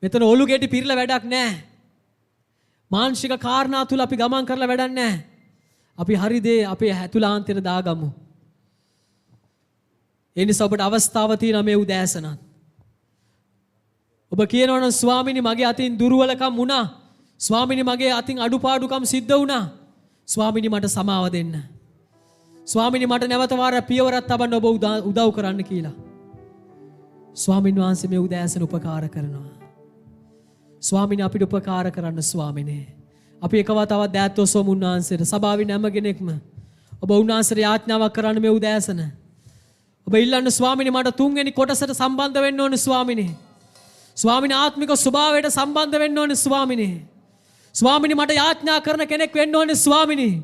මෙතන ඔලු ගෙඩි පිරලා වැඩක් නැහැ. මානසික කාරණා තුල අපි ගමන් කරලා වැඩක් නැහැ. අපි හරි දේ අපේ ඇතුළාන්තයට දාගමු. ඒ නිසා ඔබට අවස්ථාව තියෙනවා මේ උදෑසනත්. ඔබ කියනවනම් ස්වාමිනී මගේ අතින් දුර්වලකම් වුණා. ස්වාමිනී මගේ අතින් අඩුපාඩුකම් සිද්ධ වුණා. ස්වාමිනී මට සමාව දෙන්න. ස්වාමිනී මට නැවත වාරයක් පියවරක් තබන්න ඔබ උදව් කරන්න කියලා. ස්වාමින් වහන්සේ මේ උදෑසන උපකාර කරනවා. ස්වාමිනී අපිට උපකාර කරන්න ස්වාමිනේ. අපි එකව තවත් දෑත් ඔසවමු උන්වහන්සේට. සභාවේ හැම කෙනෙක්ම ඔබ උන්වහන්සේට යාඥාවක් කරන්න මේ උදෑසන. ඔබ ඉල්ලන්න ස්වාමිනේ මට තුන්වෙනි කොටසට සම්බන්ධ වෙන්න ඕනේ ස්වාමිනේ. ස්වාමිනේ ආත්මික ස්වභාවයට සම්බන්ධ වෙන්න ඕනේ ස්වාමිනේ. ස්වාමිනේ මට යාඥා කරන කෙනෙක් වෙන්න ඕනේ ස්වාමිනේ.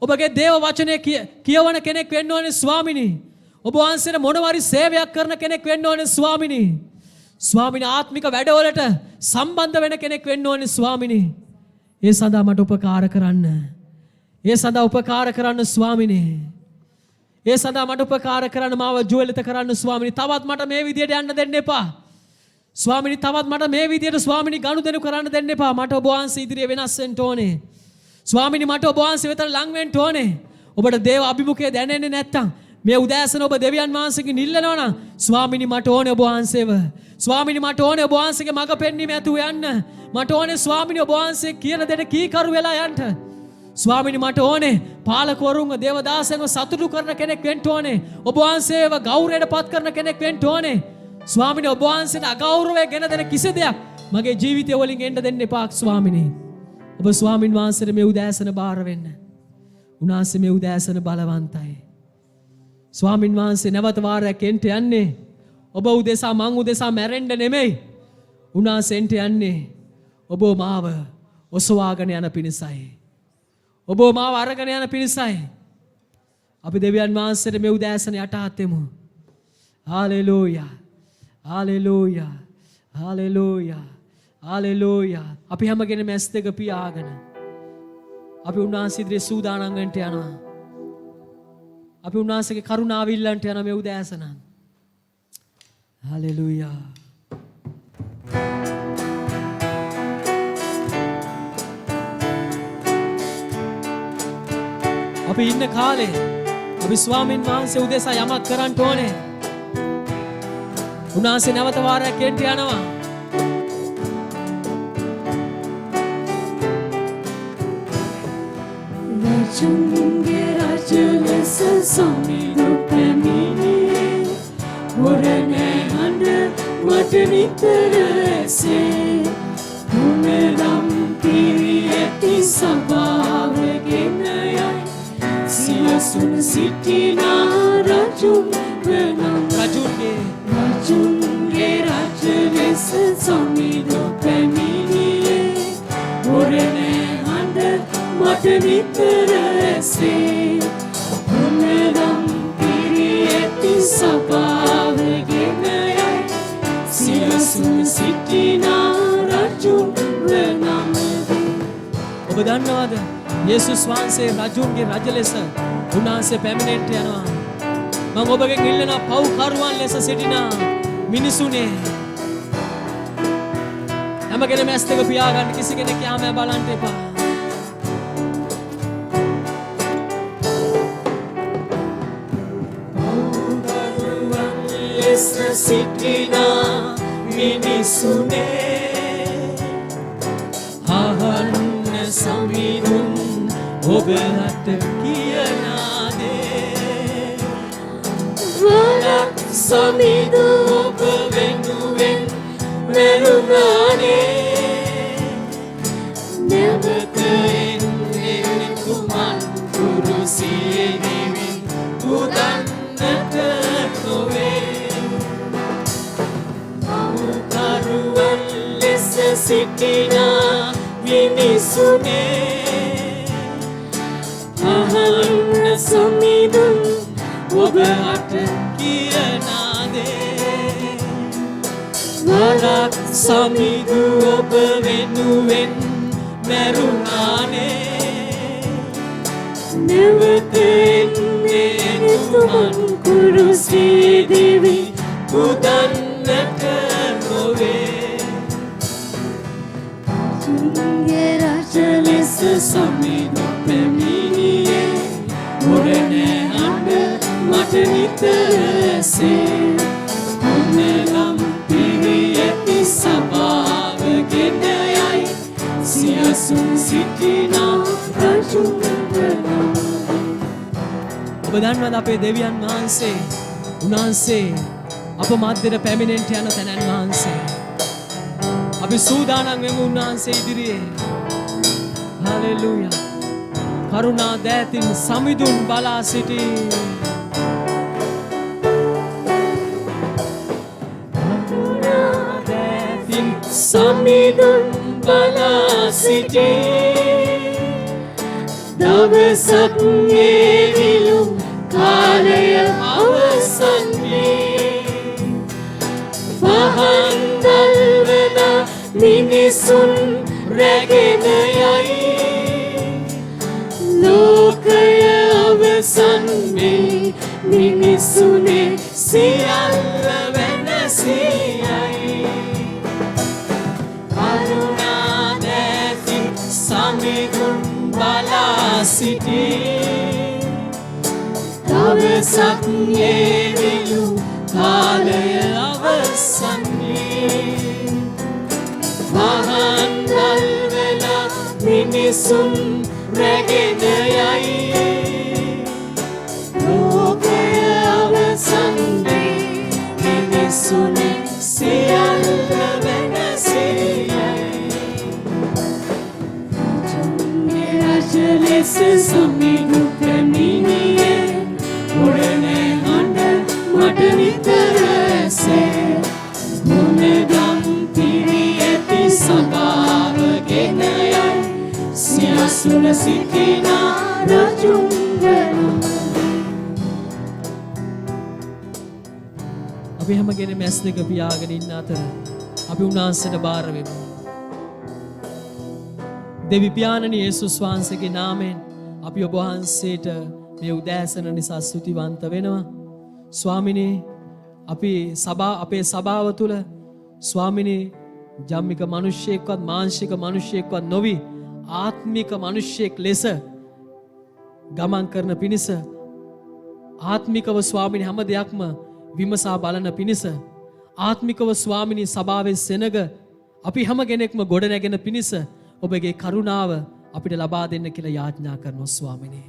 ඔබගේ දේව වචනේ කියවන කෙනෙක් වෙන්න ඕනේ ස්වාමිනේ. ඔබ වහන්සේට මොනවාරි සේවයක් කරන කෙනෙක් වෙන්න ඕනේ ස්වාමිනේ. ස්වාමිනේ ආත්මික වැඩවලට සම්බන්ධ වෙන කෙනෙක් වෙන්න ඕනේ ස්වාමිනේ. ඒ සඳහා මට උපකාර කරන්න. ඒ සඳහා උපකාර කරන්න ස්වාමිනේ. ඒ සඳහා මට උපකාර කරන්න මාව ජුවලිත කරන්න ස්වාමිනේ. තවත් මට මේ විදියට යන්න දෙන්න එපා. ස්වාමිනේ තවත් මට මේ විදියට ස්වාමිනේ ගනුදෙනු කරන්න දෙන්න එපා. මට ඔබ වහන්සේ ඉදිරියේ වෙනස් වෙන්න ඕනේ. ස්වාමිනේ මට ඔබ වහන්සේ වෙතට ලං වෙන්න ඕනේ. ඔබට දේව අභිමුඛය දැනෙන්නේ නැත්තම් මේ උදෑසන ඔබ දෙවියන් වහන්සේගෙන් ඉල්ලනවා නම් ස්වාමිනේ මට ඕනේ ඔබ වහන්සේව. ස්වාමිනේ මට ඕනේ ඔබ වහන්සේගේ මඟ පෙන්වීම ඇතුව යන්න. මට ඕනේ ස්වාමිනේ ඔබ වහන්සේ කියන දෙයට කීකරු වෙලා යන්න. ස්වාමිනේ මට ඕනේ පාලකවරුන්ව දේවදාසයන්ව සතුටු කරන කෙනෙක් වෙන්න ඕනේ. ඔබ වහන්සේව ගෞරවයට පත් කරන කෙනෙක් වෙන්න ඕනේ. ස්වාමිනේ ඔබ වහන්සේට අගෞරවය ගෙන දෙන කිසි දෙයක් මගේ ජීවිතය වලින් එන්න දෙන්න එපා ස්වාමිනේ. ඔබ ස්වාමින් වහන්සේට මේ උදෑසන බාර වෙන්න. උන්වහන්සේ මේ උදෑසන බලවන්තයි. ස්වාමින් වහන්සේ නැවත වාරයක් එන්ට යන්නේ ඔබ උදෙසා මං උදෙසා මැරෙන්න නෙමෙයි. උන්වහන්සේ එන්ට යන්නේ ඔබ මාව ඔසවාගෙන යන පිණිසයි. ඔබ මාව අරගෙන යන පිණිසයි. අපි දෙවියන් වහන්සේට මේ උදෑසන යටහත් වෙමු. හාලෙලූයා. හාලෙලූයා. හාලෙලූයා. හාලෙලූයා. අපි හැමගෙනම ඇස් දෙක පියාගෙන අපි උන්වහන්සේ ඉදිරියේ සූදානම් වෙන්න යනවා. අපි උන්වහන්සේගේ කරුණාව ඉල්ලන්ට යන මේ උදෑසන. හාලෙලූයා. අපි ඉන්න කාලේ අපි ස්වාමින් වහන්සේ උදෙසා යමක් කරන්න ඕනේ. උන්වහන්සේ නැවත වාරයක් එන්න යනවා. රජුන්ගේ රජ ලෙස සමිඳු පැමිණේ. වරණේ හඬ මට නිතර ඇසේ. මුමෙදම් පිරි ඇති සභාවගෙන යයි. සියසුන් සිටිනා රජුන් වෙනම්. රජුන්ගේ රජ ලෙස සමිඳු පැමිණේ. වරණේ හඬ මට නිතර ඇසේ. මුමෙදම් පිරි ඇති සභාවගෙන යයි. සියසුන් සිටිනා රජුන් වෙනම්. ඔබ දන්නවද යේසුස් වහන්සේ රජුන්ගේ රජ ලෙස උන්වහන්සේ පැමිණෙන්න යනවා. මම ඔබගෙන් ඉල්ලනවා පව්කරුවන් ලෙස සිටින මිනිසුනේ හැමගෙනම ඇස් දෙක පියාගන්න. කිසි කෙනෙක් යාම බලන්න එපා. සිටින මිනිසුනේ අහන්න සමිඳුන් ඔබට කියනාදේ. වරක් සමිඳු ඔබ වෙනුවෙන් මැරුණානේ. නැවත එන්නේ කුමන් කුරුසියේ නිවින් උදන්නට නොවේ. වටිනා මිනිසුනේ අහන්න සමිඳුන් ඔබ අට කියනාදේ වරක් සමිඳු ඔබ වෙනුවෙන් මැරුණානේ නැවත එන්නේ තුමන් කුරුසියේ දිවි පුදන්නට නොවේ තුන්ගේ රජ ලෙස සමිඳු පැමිණියේ මොරනේ අඬ මට නිතර ඇසේ ඔන්නනම් පිරි ඇති සභාව ගෙන යයි සියසුන් සිටිනා රජුන් ඔබ දන්නවද අපේ දෙවියන් වහන්සේ උන්වහන්සේ අප මැද්දට පැමිණෙන්න යන තැනන් වහන්සේ අපි සූදානම් වෙමු උන්වහන්සේ ඉදිරියේ හලෙලූයා කරුණා දෑතින් සමිඳුන් බලා සිටි කරුණා දෑතින් සමිඳුන් බලා සිටි දවසක් ගෙවිලු කාලය අවසන් වී පහන් දල්වන මිනිසුන් රැගෙන යයි ලෝකය අවසන් වී මිනිසුනේ සියල්ල වෙනසියයි කරුණා දෑතින් සමිඳුන් බලා සිටි දවසක් ගෙවිලු කාලය අවසන් වී පහන් දල්වලා මිනිසුන් රැගෙන යයි ලෝකය අවසන් වී මිනිසුනේ සියල්ල වෙනසියයි රජ ලෙස සමිඳු පැමිණියේ මොරනේ අඬ මට නිතර ඇසේ ගුණගම් පිරි ඇති සභාව ගෙන යයි සියසුන සිටිනා රජුන් අපි හැමගෙන මැස් දෙක පියාගෙන ඉන්න අතර අපි උන්වහන්සේට බාර වෙමු දෙවි පියාණනි යේසුස් වහන්සේගේ නාමයෙන් අපි ඔබ වහන්සේට මේ උදෑසන නිසා ස්තුතිවන්ත වෙනවා ස්වාමිනේ අපි අපේ සභාව තුළ ස්වාමිනේ ජම්මික මිනිසෙක්වත් මාංශික මිනිසෙක්වත් නොවි ආත්මික මිනිසෙක් ලෙස ගමන් කරන පිණිස ආත්මිකව ස්වාමිනේ හැම දෙයක්ම විමසා බලන පිණිස ආත්මිකව ස්වාමිනේ සභාවේ සෙනග අපි හැම කෙනෙක්ම ගොඩ නැගෙන පිණිස ඔබගේ කරුණාව අපිට ලබා දෙන්න කියලා යාඥා කරනවා ස්වාමිනේ.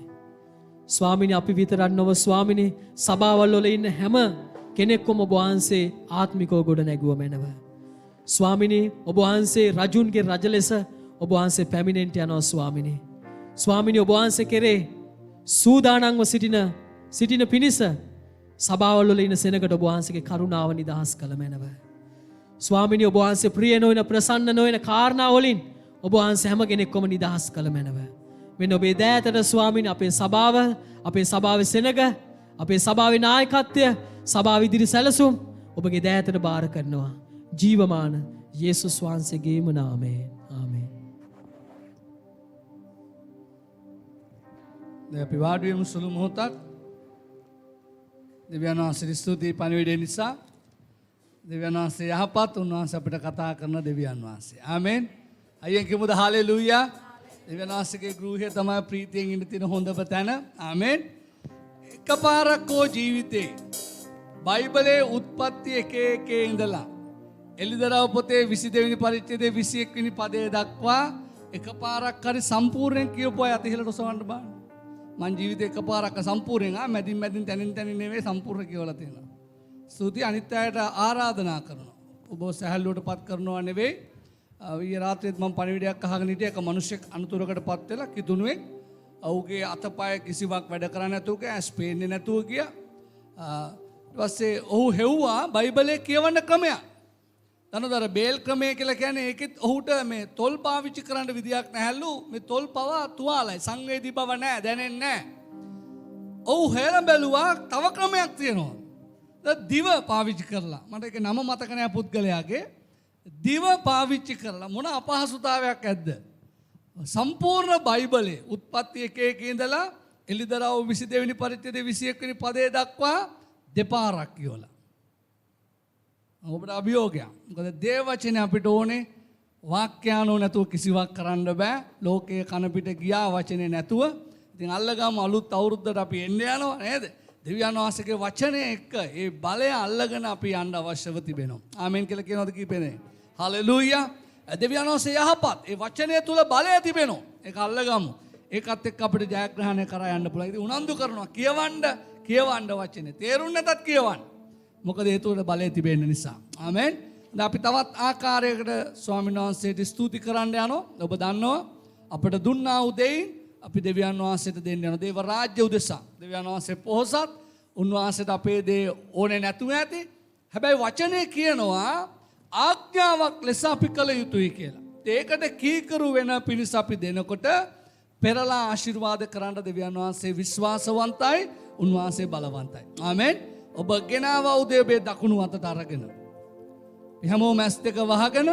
ස්වාමිනේ අපි විතරක් නොව ස්වාමිනේ සභාවල් වල ඉන්න හැම කෙනෙක්වම ඔබ වහන්සේ ආත්මිකව ගොඩ නැගුව මැනව. ස්වාමිනේ ඔබ වහන්සේ රජුන්ගේ රජ ලෙස ඔබ වහන්සේ පැමිණෙන්න යනවා ස්වාමිනේ. ස්වාමිනේ ඔබ වහන්සේ කෙරේ සූදානම්ව සිටින පිණිස සභාවල් වල ඉන්න සෙනගට ඔබ වහන්සේගේ කරුණාව නිදහස් කළ මැනව. ස්වාමිනේ ඔබ වහන්සේ ප්‍රිය නොවන ප්‍රසන්න නොවන කාරණා වලින් ඔබ වහන්සේ හැම කෙනෙක්වම නිදහස් කළ මැනව. මෙන්න ඔබේ දෑතට ස්වාමිනේ අපේ සභාව, අපේ සභාවේ සෙනග, අපේ සභාවේ නායකත්වය, සභාව ඉදිරි සැලසුම් ඔබගේ දෑතට බාර කරනවා. ජීවමාන යේසුස් වහන්සේගේම නාමයෙන්. ආමේන්. දැන් අපි වාඩි වෙමු සුළු මොහොතක්. දෙවියන් වහන්සේට ස්තුතියි පණිවිඩය නිසා. දෙවියන් වහන්සේ යහපත් උන්වහන්සේ අපිට කතා කරන දෙවියන් වහන්සේ. ආමේන්. අයියෙන් කිමුද හාලෙලූයා. දෙවියන් වහන්සේගේ ගෘහය තමයි ප්‍රීතියෙන් ඉන්න තියෙන හොඳම තැන. ආමේන්. එකපාරක් ජීවිතේ බයිබලයේ උත්පත්ති 1 ඉඳලා එලිදරව් පොතේ 22 වෙනි පරිච්ඡේදයේ 21 වෙනි පදයේ දක්වා එකපාරක් හරි සම්පූර්ණයෙන් කියවපු අය අතහිලට ඔසවන්න බෑ. මං ජීවිතේ එකපාරක් සම්පූර්ණයෙන් මැදින් තැනින් නෙවෙයි සම්පූර්ණ කියවලා තියෙනවා. ස්තුති අනිත් අයට ආරාධනා කරනවා. ඔබ සහැල්ලුවටපත් කරනවා නෙවෙයි. ඊයේ රාත්‍රියේත් මම පණිවිඩයක් අහගෙන හිටියා. එක මිනිහෙක් අනුතරකටපත් වෙලා කිතුණුවෙන් ඔහුගේ අතපය කිසිවක් වැඩ කරන්නේ නැතුව ඇස් පේන්නේ නැතුව ගියා. ඊට පස්සේ ඔහු හෙව්වා බයිබලයේ කියවන්න ක්‍රමයක්. දන්නවද බේල් ක්‍රමය කියලා කියන්නේ ඒකෙත් ඔහුට මේ තොල් පාවිච්චි කරන්න විදියක් නැහැලු. මේ තොල් පවා තුවාලයි. සංවේදී බව නැහැ, දැනෙන්නේ නැහැ. ඔව් හේරම් බැලුවා තව ක්‍රමයක් තියෙනවා. දිව පාවිච්චි කරලා. මට ඒක නම මතක නැහැ පුද්ගලයාගේ. දිව පාවිච්චි කරලා මොන අපහසුතාවයක් ඇද්ද? සම්පූර්ණ බයිබලයේ උත්පත්ති 1 ඉඳලා එළිදරව් 22 වෙනි පරිච්ඡේදයේ 21 වෙනි පදයේ දක්වා දෙපාරක් කියවලා. ඔබට අභියෝගයක්. මොකද දේව වචනේ අපිට ඕනේ වාක්‍යානෝ නැතුව කිසිවක් කරන්න බෑ. ලෝකයේ කන පිට ගියා වචනේ නැතුව. ඉතින් අල්ලගම අලුත් අවුරුද්දට අපි එන්න යනවා නේද? දෙවියන් වහන්සේගේ වචනේ එක්ක ඒ බලය අල්ලගෙන අපි යන්න අවශ්‍යව තිබෙනවා. ආමෙන් කියලා කියනවාද කීපෙනේ? හලෙලූයා. දෙවියන් වහන්සේ යහපත්. ඒ වචනය තුල බලය තිබෙනවා. ඒක අල්ලගමු. ඒකත් එක්ක අපිට ජයග්‍රහණය කරා යන්න පුළුවන්. ඉතින් උනන්දු කරනවා කියවන්න වචනේ. තේරුම් නැතත් කියවන්න. මොකද ඒ තුල බලය තිබෙන නිසා. ආමෙන්. දැන් අපි තවත් ආකාරයකට ස්වාමීන් වහන්සේට ස්තුති කරන්න යනවා. ඔබ දන්නවා අපිට දුන්නා උදෙයින් අපි දෙවියන් වහන්සේට දෙන්න යනවා. දේව රාජ්‍ය උදෙසා. දෙවියන් වහන්සේ පොහොසත්. උන්වහන්සේට අපේ දේ ඕනේ නැතුව ඇති. හැබැයි වචනේ කියනවා ආඥාවක් ලෙස අපි කළ යුතුයි කියලා. ඒකට කීකරු වෙන පිණිස අපි දෙනකොට පෙරලා ආශිර්වාද කරන්න දෙවියන් වහන්සේ විශ්වාසවන්තයි, උන්වහන්සේ බලවන්තයි. ආමෙන්. ඔබ ගෙනාවා උදේ ඔබේ දකුණු අතට අරගෙන. හැමෝම ඇස් දෙක වහගෙන